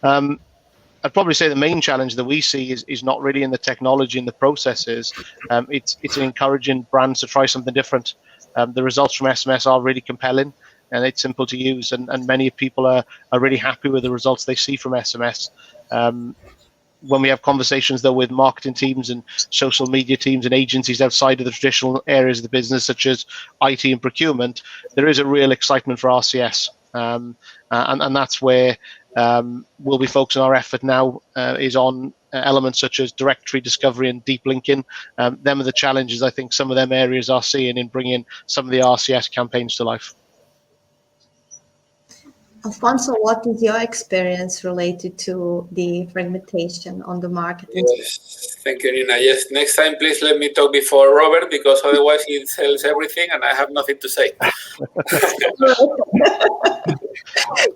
I'd probably say the main challenge that we see is not really in the technology and the processes. It's encouraging brands to try something different. The results from SMS are really compelling, and it's simple to use, and many people are really happy with the results they see from SMS. When we have conversations, though, with marketing teams and social media teams and agencies outside of the traditional areas of the business, such as IT and procurement, there is a real excitement for RCS. And that's where we'll be focusing our effort now is on elements such as directory discovery and deep linking. Them are the challenges I think some of them areas are seeing in bringing some of the RCS campaigns to life. Alfonso, what is your experience related to the fragmentation on the market? Yes, thank you, Nina. Yes, next time, please let me talk before Robert, because otherwise he sells everything and I have nothing to say.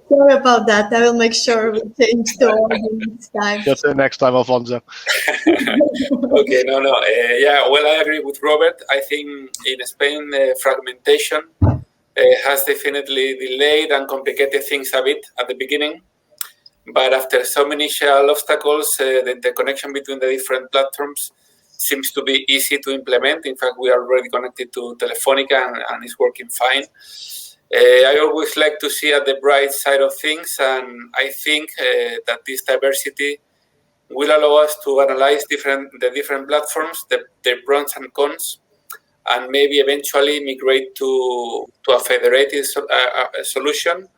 Sorry about that. I will make sure we change the order next time. Just the next time, Alfonso. Okay, no. Yeah, well, I agree with Robert. I think in Spain, fragmentation has definitely delayed and complicated things a bit at the beginning. But after some initial obstacles, the interconnection between the different platforms seems to be easy to implement. In fact, we are already connected to Telefonica and it's working fine. I always like to see at the bright side of things, and I think that this diversity will allow us to analyze the different platforms, their pros and cons, and maybe eventually migrate to a federated solution,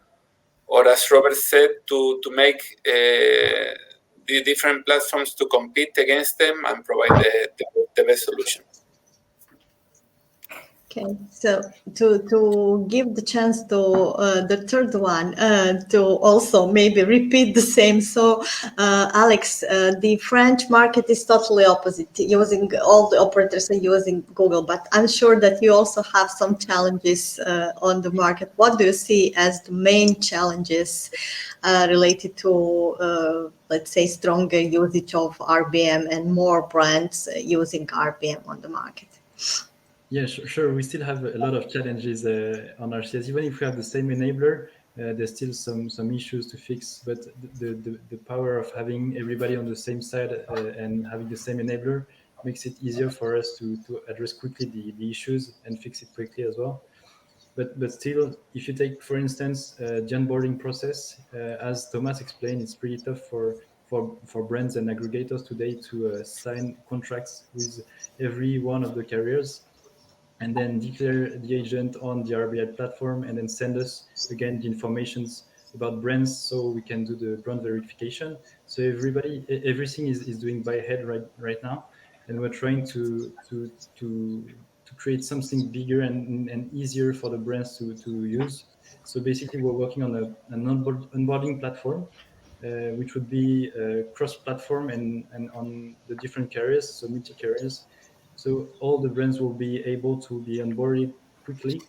or as Robert said, to make the different platforms to compete against them and provide the best solution. Okay, so to give the chance to the third one to also maybe repeat the same. So, Alex, the French market is totally opposite. Using all the operators are using Google, but I'm sure that you also have some challenges on the market. What do you see as the main challenges related to, let's say, stronger usage of RBM and more brands using RBM on the market? Yeah, sure. We still have a lot of challenges on RCS. Even if we have the same enabler, there's still some issues to fix. But the power of having everybody on the same side and having the same enabler makes it easier for us to address quickly the issues and fix it quickly as well. But still, if you take, for instance, the onboarding process, as Thomas explained, it's pretty tough for brands and aggregators today to sign contracts with every one of the carriers, and then declare the agent on the RBI platform, and then send us again the informations about brands so we can do the brand verification. So everything is doing by head right now, and we're trying to create something bigger and easier for the brands to use. So basically, we're working on an onboarding platform, which would be cross-platform and on the different carriers, so multi-carriers. So all the brands will be able to be onboarded quickly,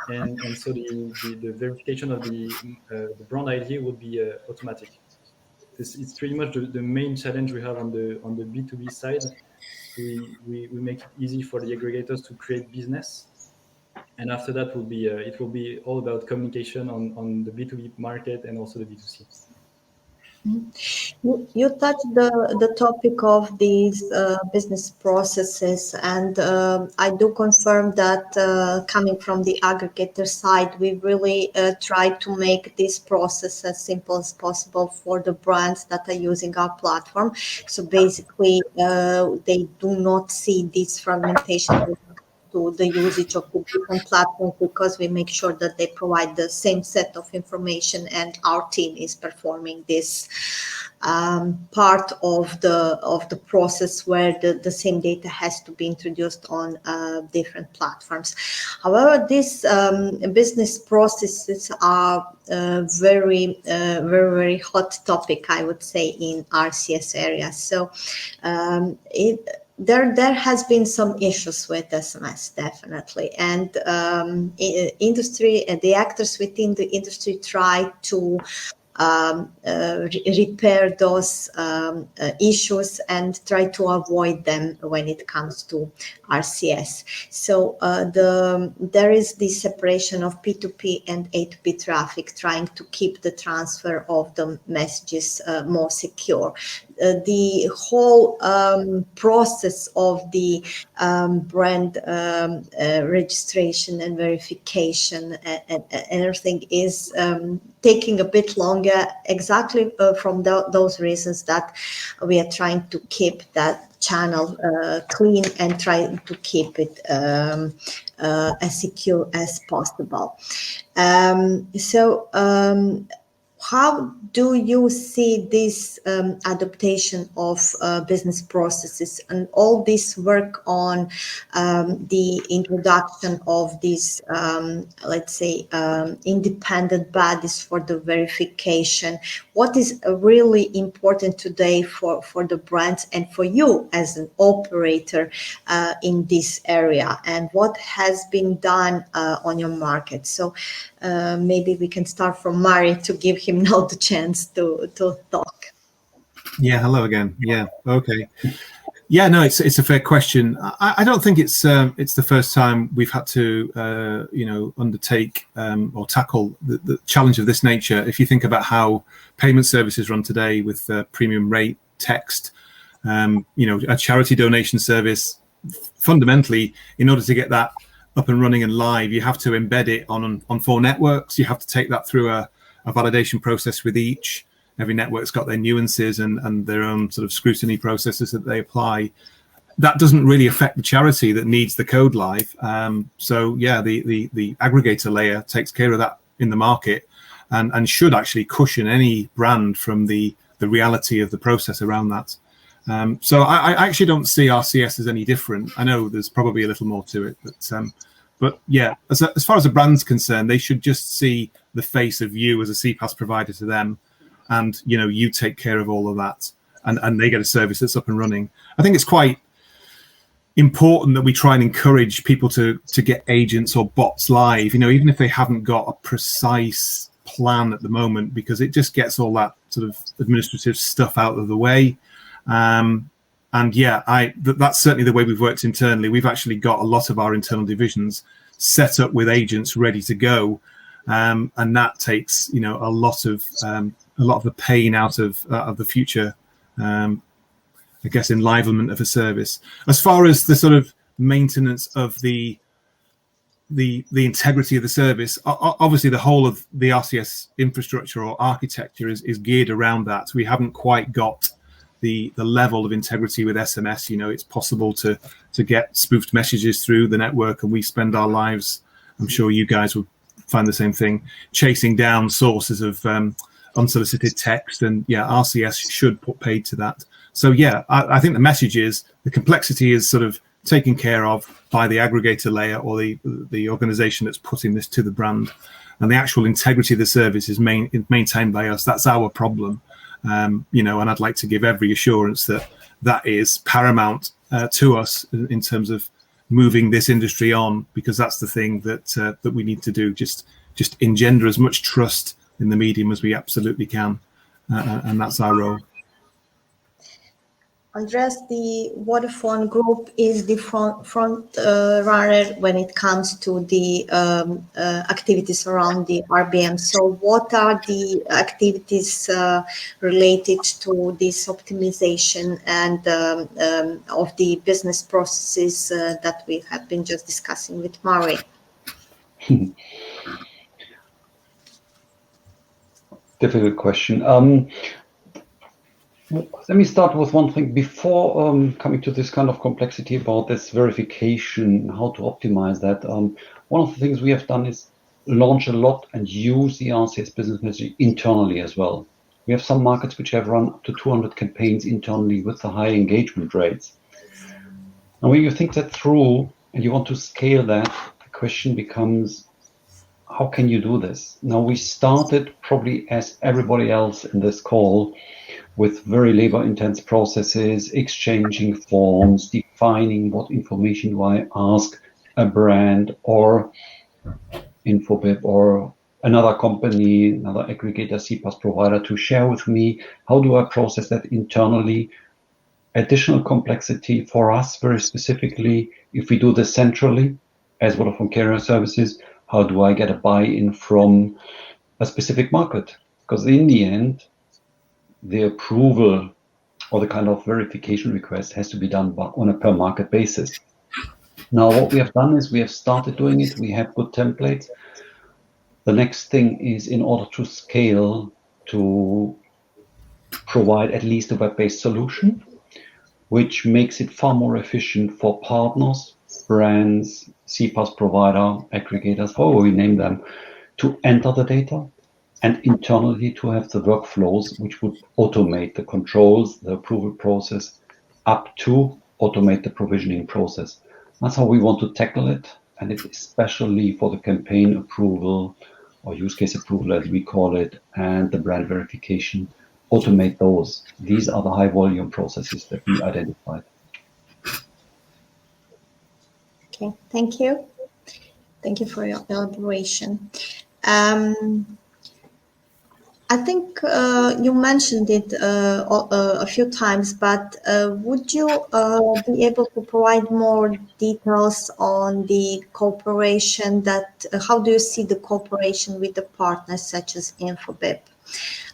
and so the verification of the brand ID will be automatic. It's pretty much the main challenge we have on the B2B side. we make it easy for the aggregators to create business. And after that it will be all about communication on the B2B market and also the B2C. You touched the topic of these business processes, and I do confirm that coming from the aggregator side, we really try to make this process as simple as possible for the brands that are using our platform. So basically, they do not see this fragmentation to the usage of the different platforms, because we make sure that they provide the same set of information, and our team is performing this part of the process where the same data has to be introduced on different platforms. However, these business processes are very hot topic, I would say, in RCS area. So there has been some issues with SMS, definitely, and industry and the actors within the industry try to repair those issues and try to avoid them when it comes to RCS. So there is this separation of P2P and A2P traffic, trying to keep the transfer of the messages more secure. The whole process of the brand registration and verification and everything is taking a bit longer, exactly from those reasons that we are trying to keep that channel clean and try to keep it as secure as possible. How do you see this adaptation of business processes and all this work on the introduction of these, let's say, independent bodies for the verification? What is really important today for the brands and for you as an operator in this area? And what has been done on your market? So maybe we can start from Mari to give him now the chance to talk. Yeah, hello again. Yeah, okay. Yeah, no, it's a fair question. I don't think it's the first time we've had to undertake or tackle the challenge of this nature. If you think about how payment services run today with premium rate text, a charity donation service, fundamentally, in order to get that up and running and live, you have to embed it on 4 networks. You have to take that through a validation process with each. Every network's got their nuances and their own sort of scrutiny processes that they apply. That doesn't really affect the charity that needs the code live. So yeah, the aggregator layer takes care of that in the market and should actually cushion any brand from the reality of the process around that. So I actually don't see RCS as any different. I know there's probably a little more to it, but yeah, as far as a brand's concerned, they should just see the face of you as a CPaaS provider to them, and you take care of all of that, and they get a service that's up and running. I think it's quite important that we try and encourage people to get agents or bots live, even if they haven't got a precise plan at the moment, because it just gets all that sort of administrative stuff out of the way. And yeah, that's certainly the way we've worked internally. We've actually got a lot of our internal divisions set up with agents ready to go, and that takes a lot of the pain out of the future, I guess, enlivenment of a service. As far as the sort of maintenance of the integrity of the service, obviously the whole of the RCS infrastructure or architecture is geared around that. We haven't quite got the level of integrity with SMS. It's possible to get spoofed messages through the network, and we spend our lives, I'm sure you guys would find the same thing, chasing down sources of unsolicited text, and yeah, RCS should put paid to that. So yeah, I think the message is the complexity is sort of taken care of by the aggregator layer or the organization that's putting this to the brand, and the actual integrity of the service is maintained by us. That's our problem. And I'd like to give every assurance that is paramount to us in terms of moving this industry on, because that's the thing that we need to do. Just engender as much trust in the medium as we absolutely can, and that's our role. Andreas, the Vodafone Group is the front runner when it comes to the activities around the RBM. So what are the activities related to this optimization and of the business processes that we have been just discussing with Mari? Difficult question. Let me start with one thing before coming to this kind of complexity about this verification, how to optimize that. One of the things we have done is launch a lot and use the RCS business messaging internally as well. We have some markets which have run up to 200 campaigns internally with the high engagement rates. And when you think that through and you want to scale that, the question becomes, how can you do this? Now, we started probably as everybody else in this call with very labor-intense processes, exchanging forms, defining what information do I ask a brand or Infobip or another company, another aggregator CPaaS provider to share with me. How do I process that internally? Additional complexity for us, very specifically, if we do this centrally as Vodafone Carrier Services, how do I get a buy-in from a specific market? Because in the end, the approval or the kind of verification request has to be done on a per market basis. Now, what we have done is we have started doing it. We have good templates. The next thing is, in order to scale, to provide at least a web-based solution, which makes it far more efficient for partners, brands, CPaaS provider, aggregators, however we name them, to enter the data, and internally to have the workflows which would automate the controls, the approval process, up to automate the provisioning process. That's how we want to tackle it, and it's especially for the campaign approval or use case approval, as we call it, and the brand verification, automate those. These are the high volume processes that we identified. Okay, thank you. Thank you for your elaboration. I think you mentioned it a few times, but would you be able to provide more details on the cooperation how do you see the cooperation with the partners such as Infobip?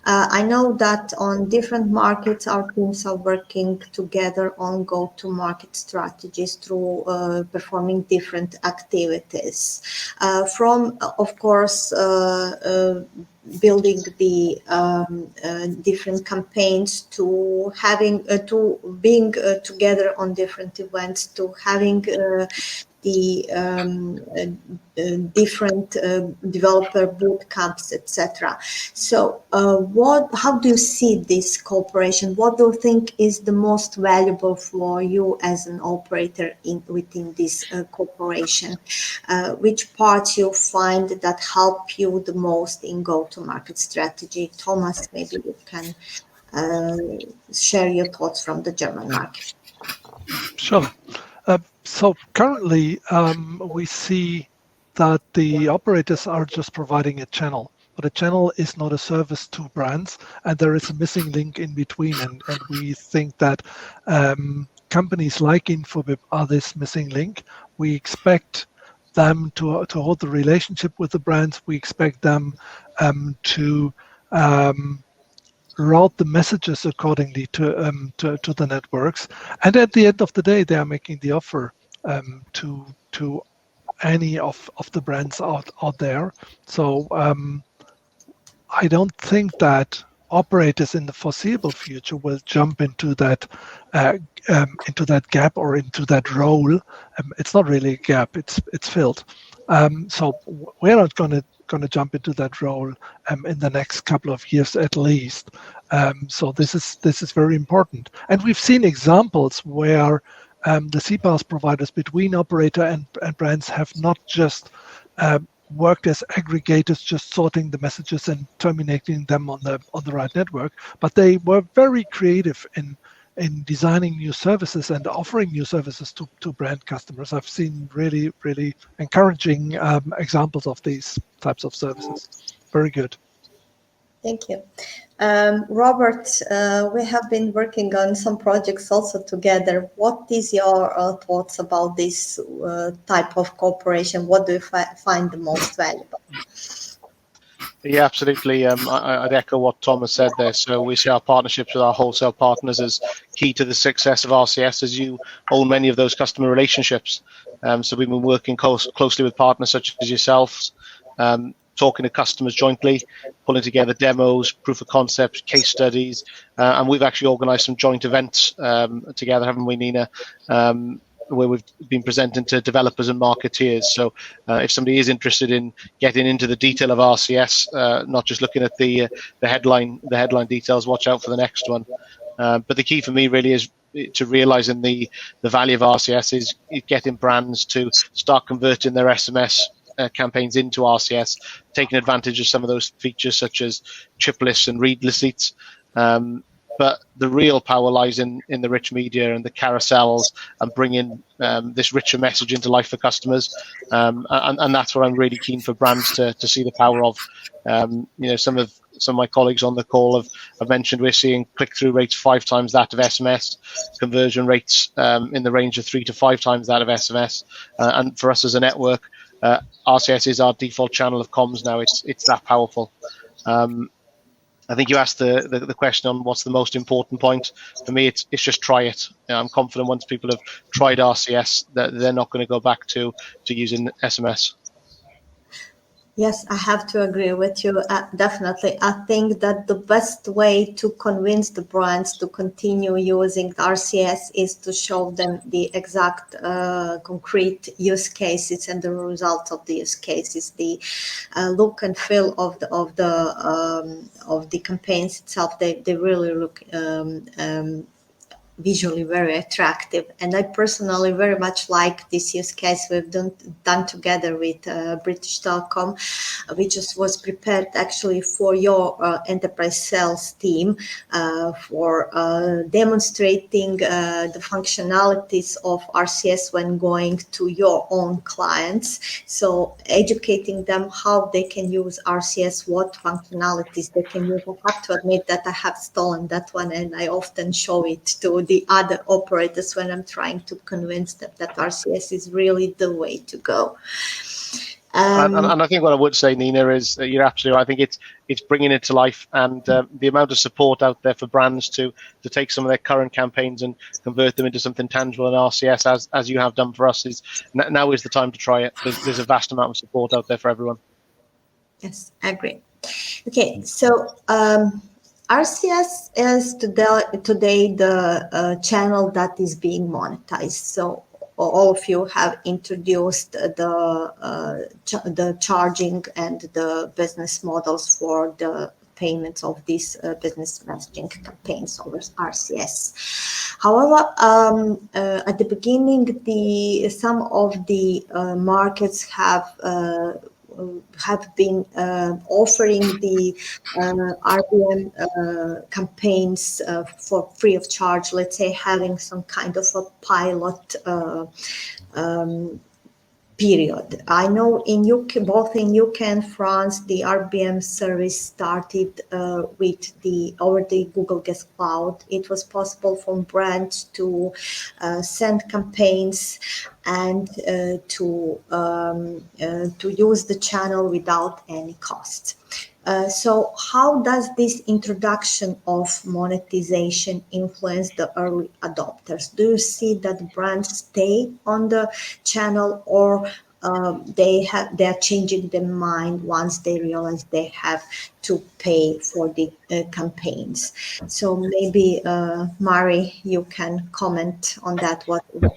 I know that on different markets, our teams are working together on go-to-market strategies through performing different activities. From, of course, building the different campaigns to having to being together on different events to having the different developer boot camps, etc. So how do you see this cooperation? What do you think is the most valuable for you as an operator within this cooperation? Which parts you find that help you the most in go-to-market strategy? Thomas, maybe you can share your thoughts from the German market. Sure. So currently, we see that the operators are just providing a channel, but a channel is not a service to brands, and there is a missing link in between. And we think that companies like Infobip are this missing link. We expect them to hold the relationship with the brands. We expect them to route the messages accordingly to the networks, and at the end of the day, they are making the offer to any of the brands out there. So I don't think that operators in the foreseeable future will jump into that gap or into that role. It's not really a gap; it's filled. So we're not going to jump into that role in the next couple of years at least. So this is very important, and we've seen examples where the CPaaS providers between operator and brands have not just worked as aggregators, just sorting the messages and terminating them on the right network, but they were very creative in designing new services and offering new services to brand customers. I've seen really, really encouraging examples of these types of services. Very good. Thank you. Robert, we have been working on some projects also together. What is your thoughts about this type of cooperation? What do you find the most valuable? Yeah, absolutely. I'd echo what Thomas said there. So we see our partnerships with our wholesale partners as key to the success of RCS, as you own many of those customer relationships. So we've been working closely with partners such as yourselves, talking to customers jointly, pulling together demos, proof of concepts, case studies, and we've actually organised some joint events together, haven't we, Nina? Where we've been presenting to developers and marketeers. So if somebody is interested in getting into the detail of RCS, not just looking at the headline details, watch out for the next one. But the key for me really is to realising the value of RCS is getting brands to start converting their SMS campaigns into RCS, taking advantage of some of those features such as chip lists and read receipts. But the real power lies in the rich media and the carousels and bringing this richer message into life for customers. And that's what I'm really keen for brands to see the power of. Some of my colleagues on the call have mentioned we're seeing click-through rates 5 times that of SMS, conversion rates in the range of 3 to 5 times that of SMS. And for us as a network, RCS is our default channel of comms now. It's that powerful. I think you asked the question on what's the most important point. For me, it's just try it. I'm confident once people have tried RCS that they're not going to go back to using SMS. Yes, I have to agree with you. Definitely. I think that the best way to convince the brands to continue using RCS is to show them the exact concrete use cases and the results of the use cases, the look and feel of the campaigns itself. They really look visually very attractive, and I personally very much like this use case we've done together with British Telecom, which was prepared actually for your enterprise sales team for demonstrating the functionalities of RCS when going to your own clients. So educating them how they can use RCS, what functionalities they can use. I have to admit that I have stolen that one, and I often show it to the other operators when I'm trying to convince them that RCS is really the way to go. And I think what I would say, Nina, is that you're absolutely right. I think it's bringing it to life, and the amount of support out there for brands to take some of their current campaigns and convert them into something tangible in RCS, as you have done for us, now is the time to try it. There's a vast amount of support out there for everyone. Yes, I agree. Okay, so RCS is today the channel that is being monetized. So all of you have introduced the charging and the business models for the payments of these business messaging campaigns over RCS. However, at the beginning, some of the markets have been offering the RBM campaigns for free of charge, let's say having some kind of a pilot period. I know in UK, both in UK and France, the RBM service started with over the Google Guest Cloud. It was possible for brands to send campaigns and to use the channel without any cost. So how does this introduction of monetization influence the early adopters? Do you see that brands stay on the channel, or they are changing their mind once they realize they have to pay for the campaigns? So maybe Mari, you can comment on that.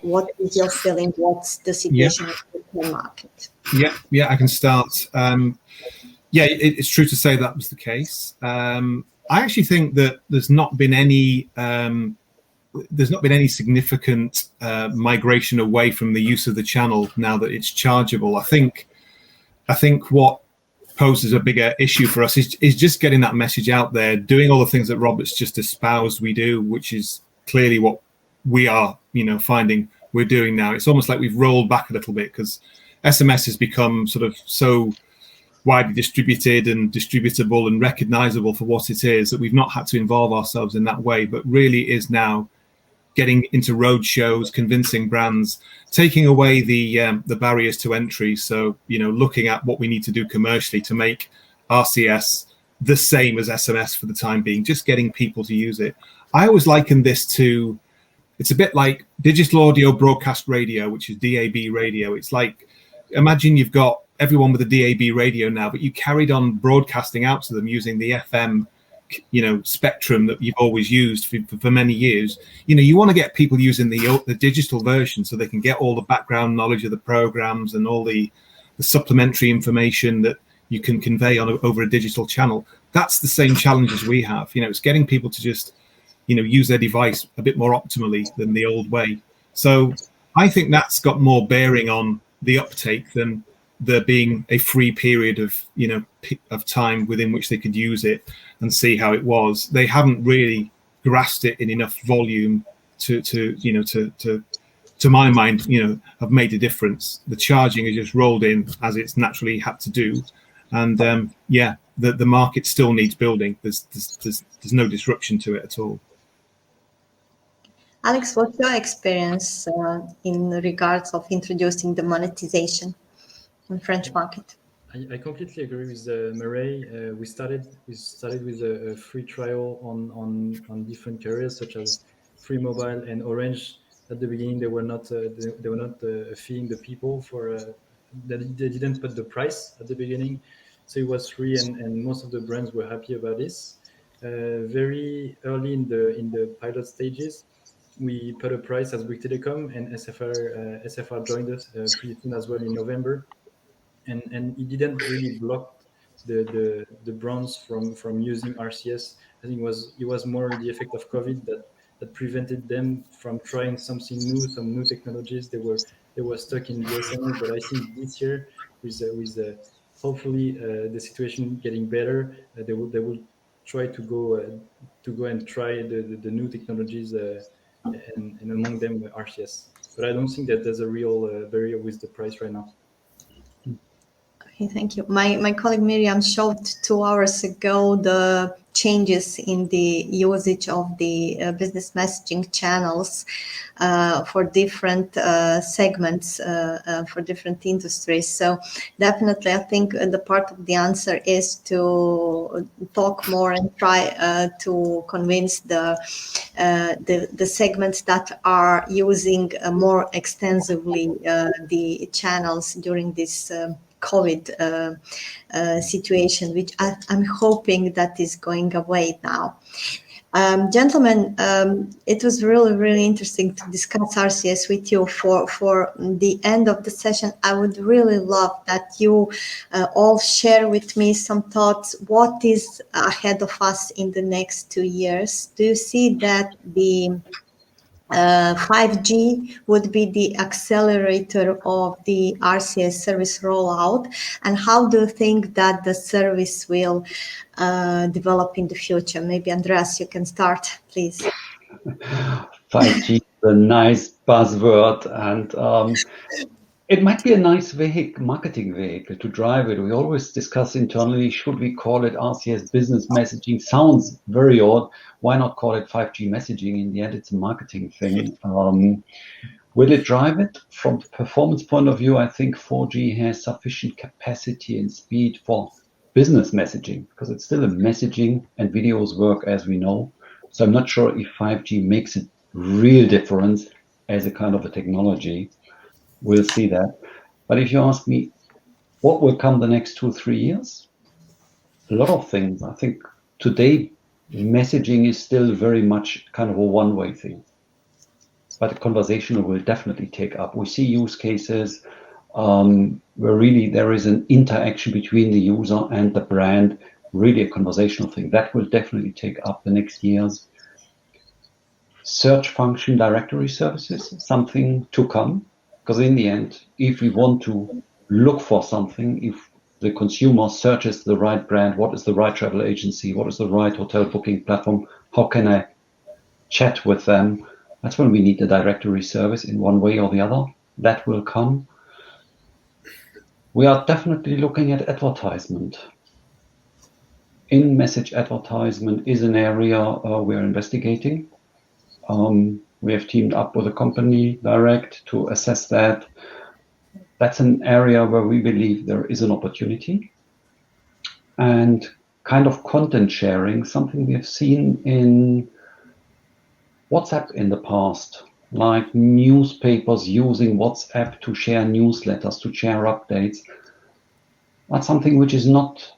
What is your feeling? What's the situation in the market? Yeah, I can start. Yeah, it's true to say that was the case. I actually think that there's not been any significant migration away from the use of the channel now that it's chargeable. I think what poses a bigger issue for us is just getting that message out there, doing all the things that Robert's just espoused we do, which is clearly what we are, finding we're doing now. It's almost like we've rolled back a little bit because SMS has become sort of so widely distributed and distributable and recognizable for what it is, that we've not had to involve ourselves in that way, but really is now getting into road shows, convincing brands, taking away the barriers to entry. So, looking at what we need to do commercially to make RCS the same as SMS for the time being, just getting people to use it. I always liken this to, it's a bit like digital audio broadcast radio, which is DAB radio. It's like, imagine you've got everyone with a DAB radio now, but you carried on broadcasting out to them using the FM spectrum that you've always used for many years. You want to get people using the digital version so they can get all the background knowledge of the programs and all the supplementary information that you can convey over a digital channel. That's the same challenge as we have. It's getting people to just use their device a bit more optimally than the old way. So I think that's got more bearing on the uptake than there being a free period of time within which they could use it and see how it was. They haven't really grasped it in enough volume to my mind, have made a difference. The charging has just rolled in as it's naturally had to do, and the market still needs building. There's no disruption to it at all. Alex, what's your experience in regards of introducing the monetization in French market? I completely agree with Murray. We started with a free trial on different carriers such as Free Mobile and Orange. At the beginning, they were not feeing the people for they didn't put the price at the beginning, so it was free, and most of the brands were happy about this. Very early in the pilot stages, we put a price as Bouygues Telecom, and SFR joined us pretty soon as well in November. And it didn't really block the brands from using RCS. I think it was more the effect of COVID that prevented them from trying something new, some new technologies. They were stuck in GSM, but I think this year with hopefully the situation getting better, they will try to go and try the new technologies, and among them RCS. But I don't think that there's a real barrier with the price right now. Okay, thank you. My colleague Miriam showed 2 hours ago the changes in the usage of the business messaging channels for different segments, for different industries. So definitely, I think the part of the answer is to talk more and try to convince the segments that are using more extensively the channels during this COVID situation, which I'm hoping that is going away now. Gentlemen, it was really, really interesting to discuss RCS with you. For the end of the session, I would really love that you all share with me some thoughts. What is ahead of us in the next 2 years? Do you see that the 5G would be the accelerator of the RCS service rollout, and how do you think that the service will develop in the future? Maybe Andreas, you can start, please. 5G is a nice buzzword, and it might be a nice marketing vehicle to drive it. We always discuss internally, should we call it RCS business messaging? Sounds very odd. Why not call it 5G messaging? In the end, it's a marketing thing. Will it drive it? From the performance point of view, I think 4G has sufficient capacity and speed for business messaging, because it's still a messaging and videos work, as we know. So I'm not sure if 5G makes a real difference as a kind of a technology. We'll see that. But if you ask me, what will come the next 2-3 years? A lot of things. I think today, messaging is still very much kind of a one-way thing. But the conversational will definitely take up. We see use cases where really there is an interaction between the user and the brand, really a conversational thing. That will definitely take up the next years. Search function directory services, something to come. Because in the end, if we want to look for something, if the consumer searches the right brand, what is the right travel agency, what is the right hotel booking platform, how can I chat with them? That's when we need the directory service in one way or the other. That will come. We are definitely looking at advertisement. In-message advertisement is an area we're investigating. We have teamed up with a company direct to assess that. That's an area where we believe there is an opportunity. And kind of content sharing, something we have seen in WhatsApp in the past, like newspapers using WhatsApp to share newsletters, to share updates. That's something which is not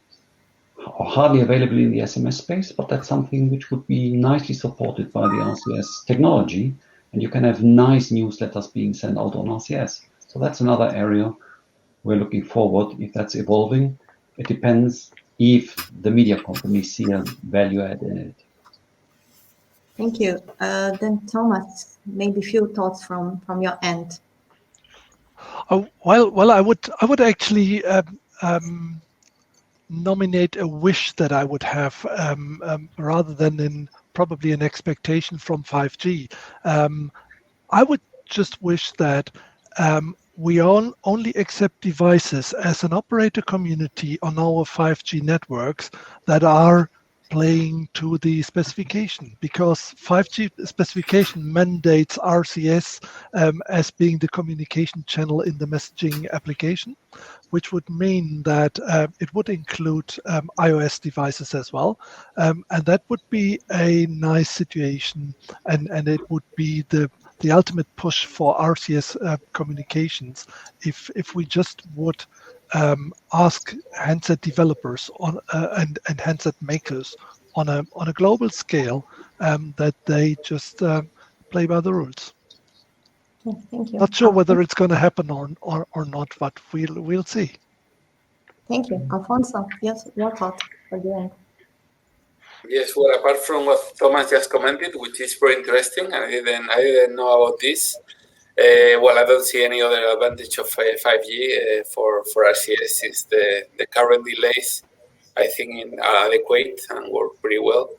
or hardly available in the SMS space, but that's something which would be nicely supported by the RCS technology, and you can have nice newsletters being sent out on RCS. So that's another area we're looking forward if that's evolving. It depends if the media companies see a value add in it. Thank you. Then Thomas, maybe a few thoughts from your end. Well, I would actually nominate a wish that I would have rather than probably an expectation from 5G. I would just wish that we only accept devices as an operator community on our 5G networks that are playing to the specification, because 5G specification mandates RCS as being the communication channel in the messaging application, which would mean that it would include iOS devices as well. And that would be a nice situation, and it would be the ultimate push for RCS communications if we just would ask handset developers and handset makers on a global scale that they just play by the rules. Okay, thank you. Not sure whether it's going to happen or not, but we'll see. Thank you. Alfonso, yes, your thought for the end. Yes, well, apart from what Thomas just commented, which is very interesting, I didn't know about this. Well, I don't see any other advantage of 5G for RCS. Is the current delays, I think, are adequate and work pretty well.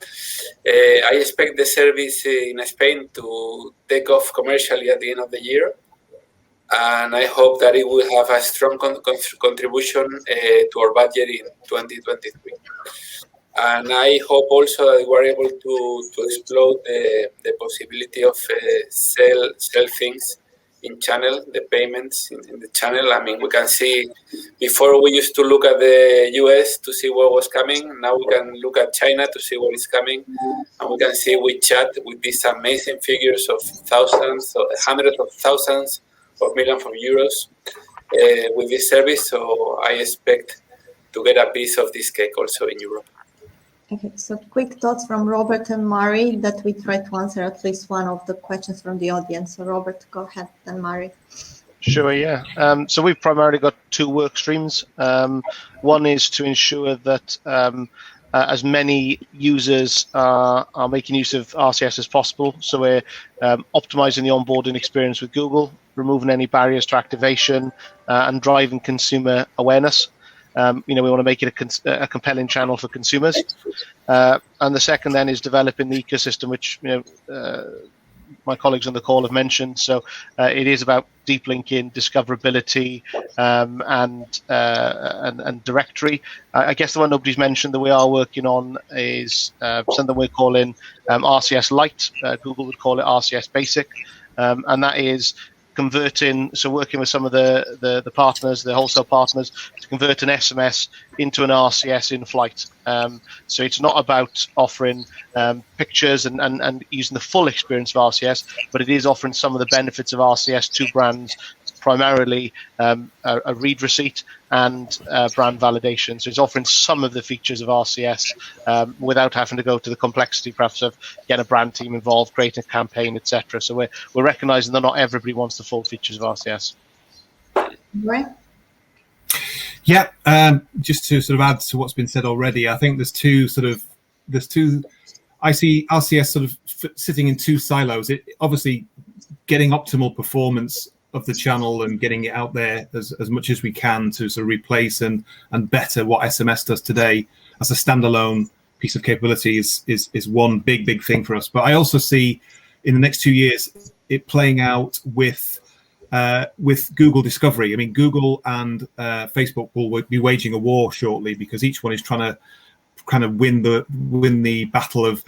I expect the service in Spain to take off commercially at the end of the year, and I hope that it will have a strong contribution to our budget in 2023. And I hope also that we're able to explore the possibility of sell things in channel, the payments in the channel. I mean, we can see before we used to look at the US to see what was coming. Now we can look at China to see what is coming. And we can see WeChat with these amazing figures of thousands, or hundreds of thousands of millions of euros with this service. So I expect to get a piece of this cake also in Europe. Okay, so quick thoughts from Robert and Mari that we try to answer at least one of the questions from the audience. So Robert, go ahead, then Mari. Sure, yeah. So we've primarily got two work streams. One is to ensure that as many users are making use of RCS as possible. So we're optimizing the onboarding experience with Google, removing any barriers to activation, and driving consumer awareness. We want to make it a compelling channel for consumers. And the second then is developing the ecosystem, which my colleagues on the call have mentioned. So it is about deep linking, discoverability, and directory. I guess the one nobody's mentioned that we are working on is something we're calling RCS Lite. Google would call it RCS Basic, and that is converting, so working with some of the partners, the wholesale partners, to convert an SMS into an RCS in flight. So it's not about offering pictures and using the full experience of RCS, but it is offering some of the benefits of RCS to brands, primarily a read receipt and brand validation. So it's offering some of the features of RCS without having to go to the complexity, perhaps, of getting a brand team involved, creating a campaign, etc. So we're recognizing that not everybody wants the full features of RCS. Right. Yeah, just to sort of add to what's been said already, I think there's two. I see RCS sort of sitting in two silos. It obviously getting optimal performance of the channel and getting it out there as much as we can to sort of replace and better what SMS does today as a standalone piece of capability is one big thing for us. But I also see in the next 2 years it playing out with with Google Discovery. I mean, Google and Facebook will be waging a war shortly because each one is trying to kind of win the battle of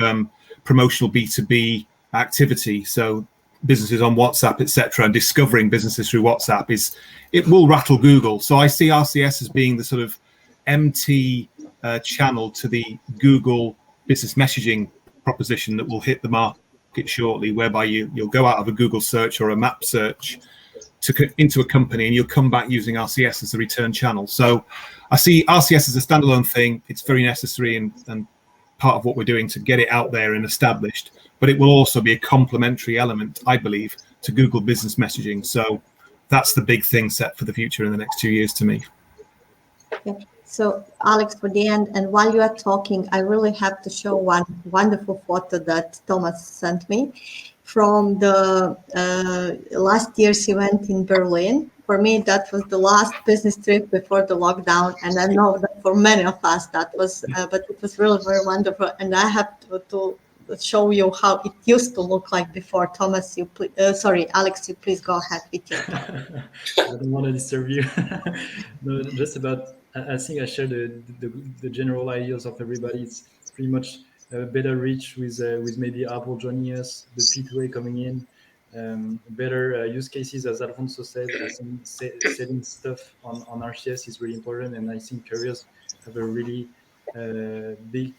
promotional B2B activity. So businesses on WhatsApp, etc., and discovering businesses through WhatsApp it will rattle Google. So I see RCS as being the sort of MT channel to the Google business messaging proposition that will hit the market shortly, whereby you'll go out of a Google search or a map search into a company and you'll come back using RCS as the return channel. So I see RCS as a standalone thing. It's very necessary and part of what we're doing to get it out there and established, but it will also be a complementary element, I believe, to Google business messaging. So that's the big thing set for the future in the next 2 years to me. Yeah. So Alex, for the end, and while you are talking, I really have to show one wonderful photo that Thomas sent me from the last year's event in Berlin. For me, that was the last business trip before the lockdown, and I know that for many of us that was, but it was really very wonderful. And I have to show you how it used to look like before. Thomas, Alex, you please go ahead with your talk. I don't want to disturb you. No, just about. I think I share the general ideas of everybody. It's pretty much better reach with maybe Apple joining us, the P2A coming in, better use cases, as Alfonso said. I think selling stuff on RCS is really important, and I think carriers have a really big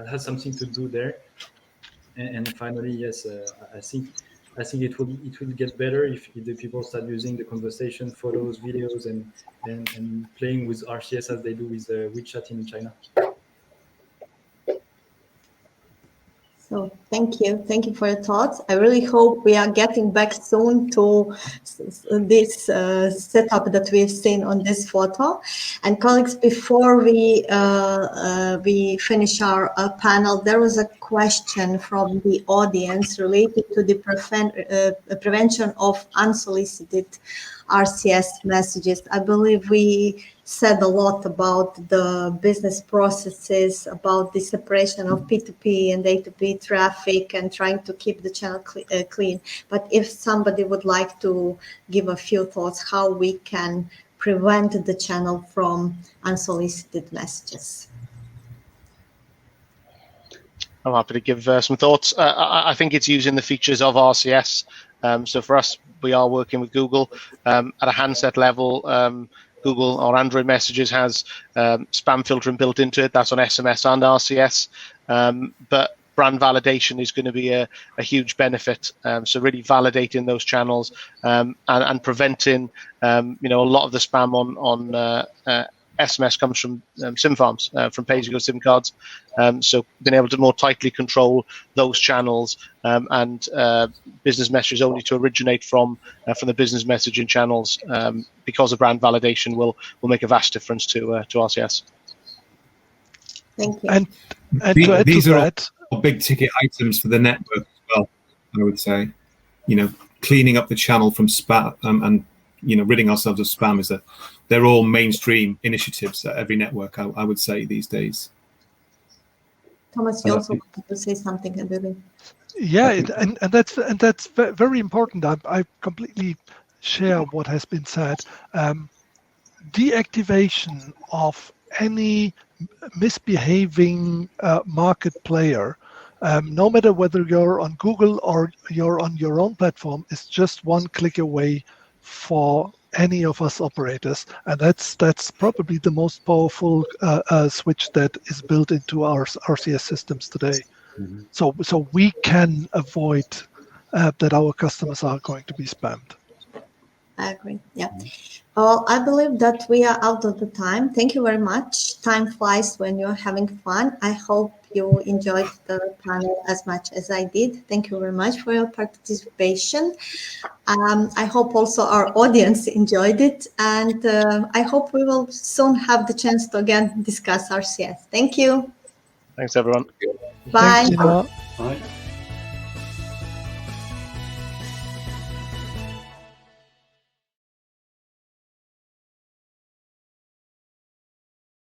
has something to do there. And finally, yes, I think it will get better if the people start using the conversation, photos, videos, and playing with RCS as they do with WeChat in China. So thank you for your thoughts. I really hope we are getting back soon to this setup that we've seen on this photo. And colleagues, before we finish our panel, there was a question from the audience related to the prevention of unsolicited RCS messages. I believe we said a lot about the business processes, about the separation of P2P and A2P traffic and trying to keep the channel clean. But if somebody would like to give a few thoughts how we can prevent the channel from unsolicited messages. I'm happy to give some thoughts. I think it's using the features of RCS. So for us, we are working with Google at a handset level. Google or Android messages has spam filtering built into it. That's on SMS and RCS. But brand validation is going to be a huge benefit. So really validating those channels and preventing, a lot of the spam on SMS comes from SIM farms, from pay-as-you-go SIM cards. So being able to more tightly control those channels and business messages only to originate from the business messaging channels, because of brand validation will make a vast difference to RCS. Thank you. And to add these to are that, all big ticket items for the network as well, I would say. Cleaning up the channel from spam and ridding ourselves of spam they're all mainstream initiatives at every network, I would say, these days. Thomas, you also wanted to say something, I believe. Yeah, and that's very important. I completely share what has been said. Deactivation of any misbehaving market player, no matter whether you're on Google or you're on your own platform, is just one click away for any of us operators, and that's probably the most powerful switch that is built into our RCS systems today. Mm-hmm. So we can avoid that our customers are going to be spammed. I agree. Yeah. Well, I believe that we are out of the time. Thank you very much. Time flies when you're having fun. I hope you enjoyed the panel as much as I did. Thank you very much for your participation. I hope also our audience enjoyed it, and I hope we will soon have the chance to again discuss RCS. Thank you. Thanks, everyone. Bye. Thanks, Gina. Bye.